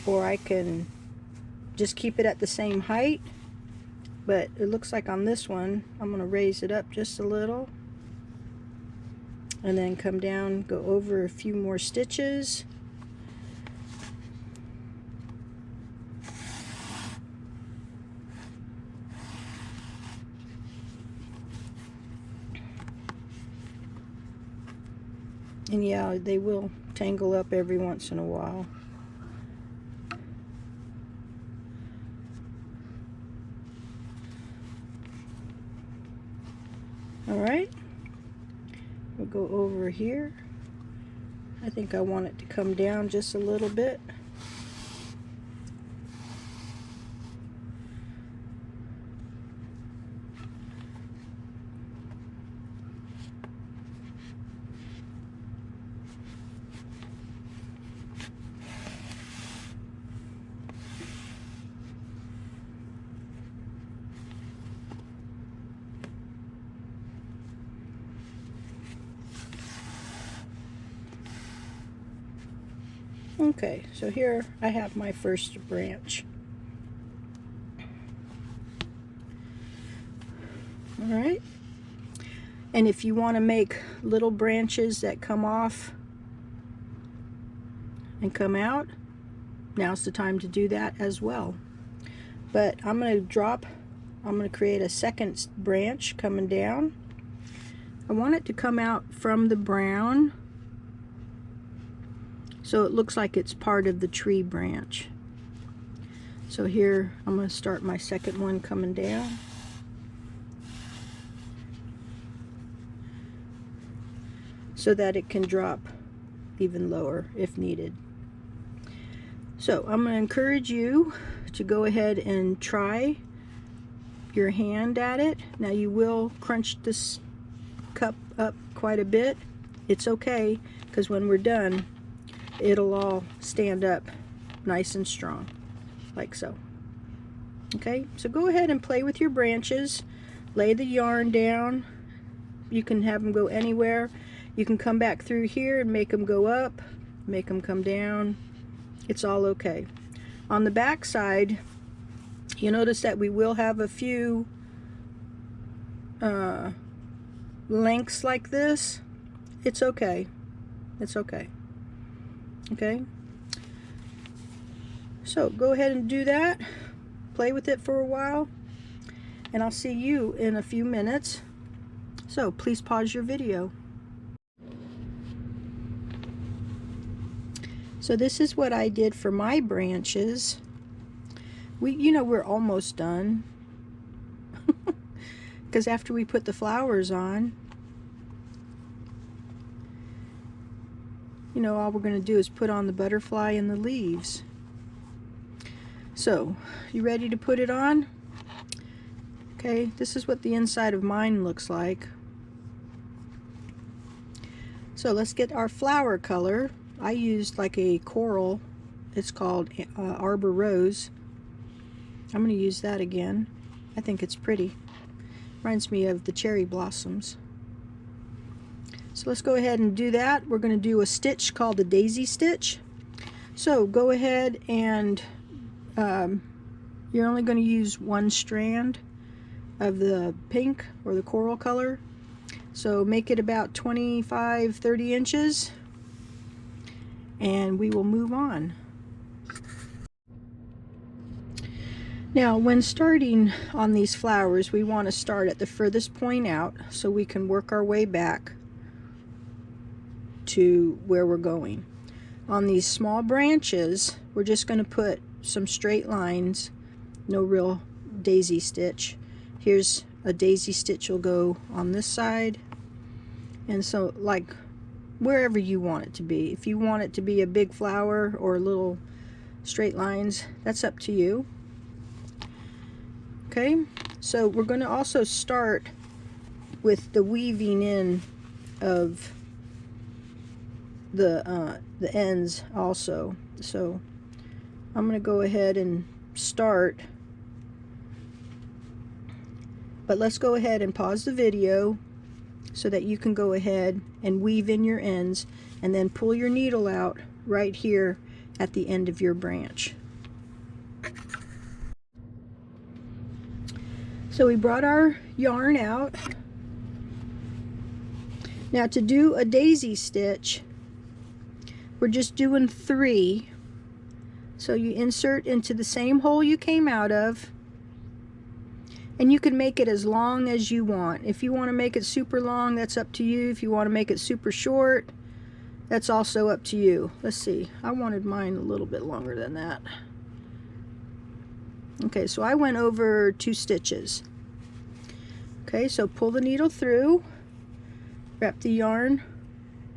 or I can just keep it at the same height, but it looks like on this one I'm going to raise it up just a little, and then come down, go over a few more stitches. And yeah, they will tangle up every once in a while. Alright, we'll go over here. I think I want it to come down just a little bit. Okay, so here I have my first branch. Alright, and if you want to make little branches that come off and come out, now's the time to do that as well. but I'm going to create a second branch coming down. I want it to come out from the brown so it looks like it's part of the tree branch. So here I'm going to start my second one coming down. So that it can drop even lower if needed. So I'm going to encourage you to go ahead and try your hand at it. Now you will crunch this cup up quite a bit. It's okay, because when we're done it'll all stand up nice and strong like so. Okay, so go ahead and play with your branches. Lay the yarn down. You can have them go anywhere. You can come back through here and make them go up, make them come down. It's all okay. On the back side, you notice that we will have a few lengths like this. It's okay. It's okay. Okay? So go ahead and do that. Play with it for a while, and I'll see you in a few minutes. So please pause your video. So this is what I did for my branches. We're almost done. Because after we put the flowers on, all we're going to do is put on the butterfly and the leaves. So, you ready to put it on? Okay, this is what the inside of mine looks like. So let's get our flower color. I used like a coral. It's called Arbor Rose. I'm going to use that again. I think it's pretty. Reminds me of the cherry blossoms. So let's go ahead and do that. We're going to do a stitch called the daisy stitch. So go ahead and you're only going to use one strand of the pink or the coral color. So make it about 25-30 inches. And we will move on. Now when starting on these flowers, we want to start at the furthest point out so we can work our way back to where we're going. On these small branches, we're just going to put some straight lines, no real daisy stitch. Here's a daisy stitch will go on this side, and so like wherever you want it to be. If you want it to be a big flower or little straight lines, that's up to you. Okay, so we're going to also start with the weaving in of the ends also. So I'm going to go ahead and start, but let's go ahead and pause the video so that you can go ahead and weave in your ends, and then pull your needle out right here at the end of your branch. So we brought our yarn out. Now to do a daisy stitch, we're just doing 3. So you insert into the same hole you came out of, and you can make it as long as you want. If you want to make it super long, that's up to you. If you want to make it super short, that's also up to you. Let's see, I wanted mine a little bit longer than that. Okay, so I went over 2 stitches. Okay, so pull the needle through, wrap the yarn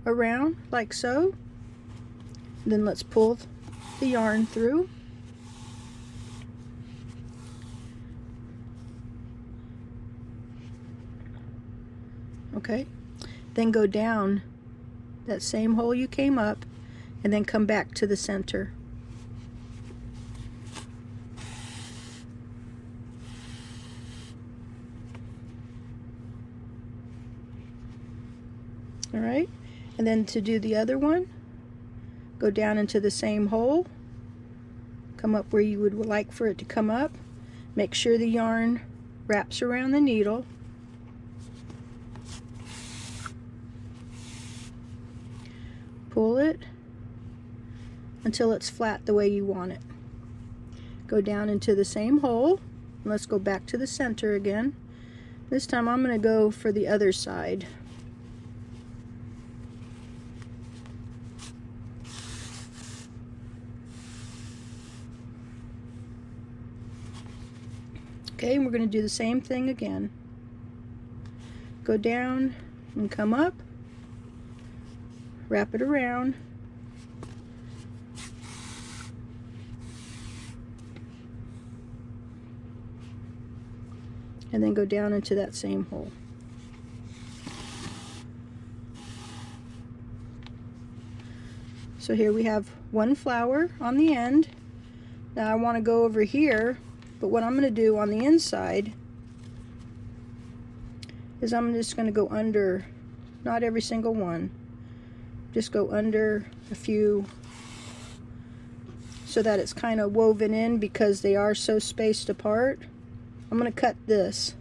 around like so. Then let's pull the yarn through. Okay, then go down that same hole you came up, and then come back to the center. All right, and then to do the other one, go down into the same hole, come up where you would like for it to come up, make sure the yarn wraps around the needle, pull it until it's flat the way you want it. go down into the same hole. Let's go back to the center again. This time I'm going to go for the other side. Okay, and we're going to do the same thing again. Go down and come up, wrap it around, and then go down into that same hole. So here we have one flower on the end. Now I want to go over here, but what I'm going to do on the inside is I'm just going to go under, not every single one, just go under a few so that it's kind of woven in because they are so spaced apart. I'm going to cut this.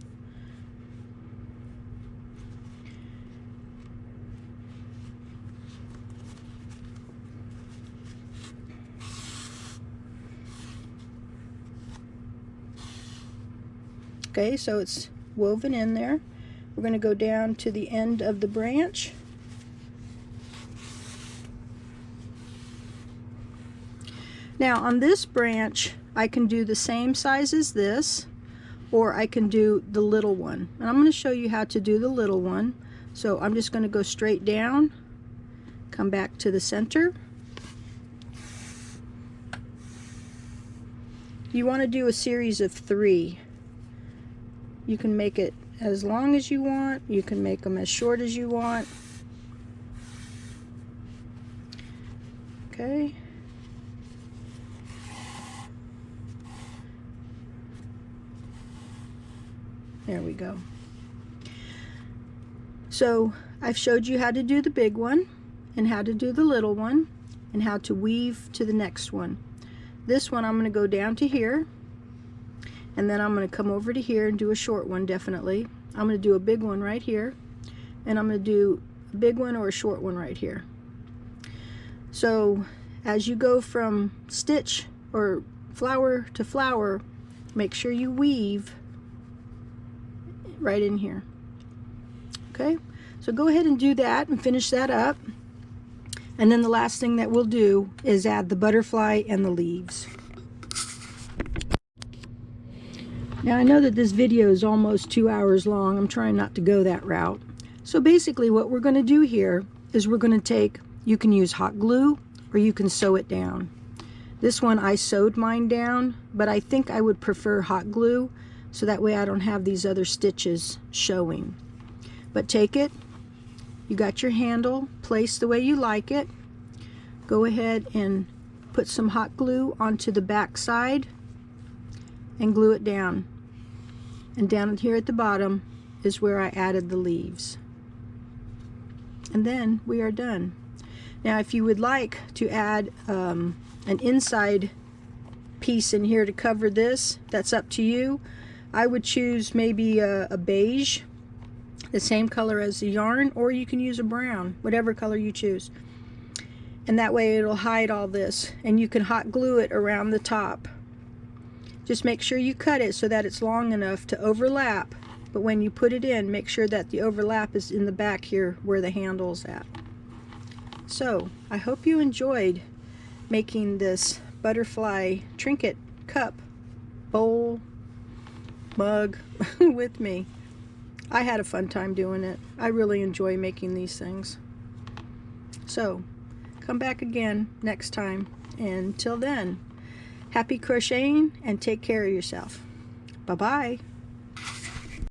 Okay, so it's woven in there. We're going to go down to the end of the branch. Now on this branch I can do the same size as this, or I can do the little one. And I'm going to show you how to do the little one. So I'm just going to go straight down, come back to the center. You want to do a series of 3. You can make it as long as you want. You can make them as short as you want. Okay. There we go. So I've showed you how to do the big one and how to do the little one and how to weave to the next one. This one I'm going to go down to here, and then I'm going to come over to here and do a short one. Definitely I'm going to do a big one right here, and I'm going to do a big one or a short one right here. So as you go from stitch or flower to flower, make sure you weave right in here. Okay, so go ahead and do that and finish that up, and then the last thing that we'll do is add the butterfly and the leaves. Now I know that this video is almost 2 hours long. I'm trying not to go that route. So basically what we're going to do here is we're going to take, you can use hot glue or you can sew it down. This one I sewed mine down, but I think I would prefer hot glue so that way I don't have these other stitches showing. But take it, you got your handle placed the way you like it. Go ahead and put some hot glue onto the back side and glue it down. And down here at the bottom is where I added the leaves. And then we are done. Now if you would like to add an inside piece in here to cover this, that's up to you. I would choose maybe a beige, the same color as the yarn, or you can use a brown, whatever color you choose. And that way it'll hide all this, and you can hot glue it around the top. Just make sure you cut it so that it's long enough to overlap, but when you put it in, make sure that the overlap is in the back here where the handle's at. So I hope you enjoyed making this butterfly trinket cup, bowl, mug with me. I had a fun time doing it. I really enjoy making these things. So come back again next time, and until then, happy crocheting and take care of yourself. Bye-bye.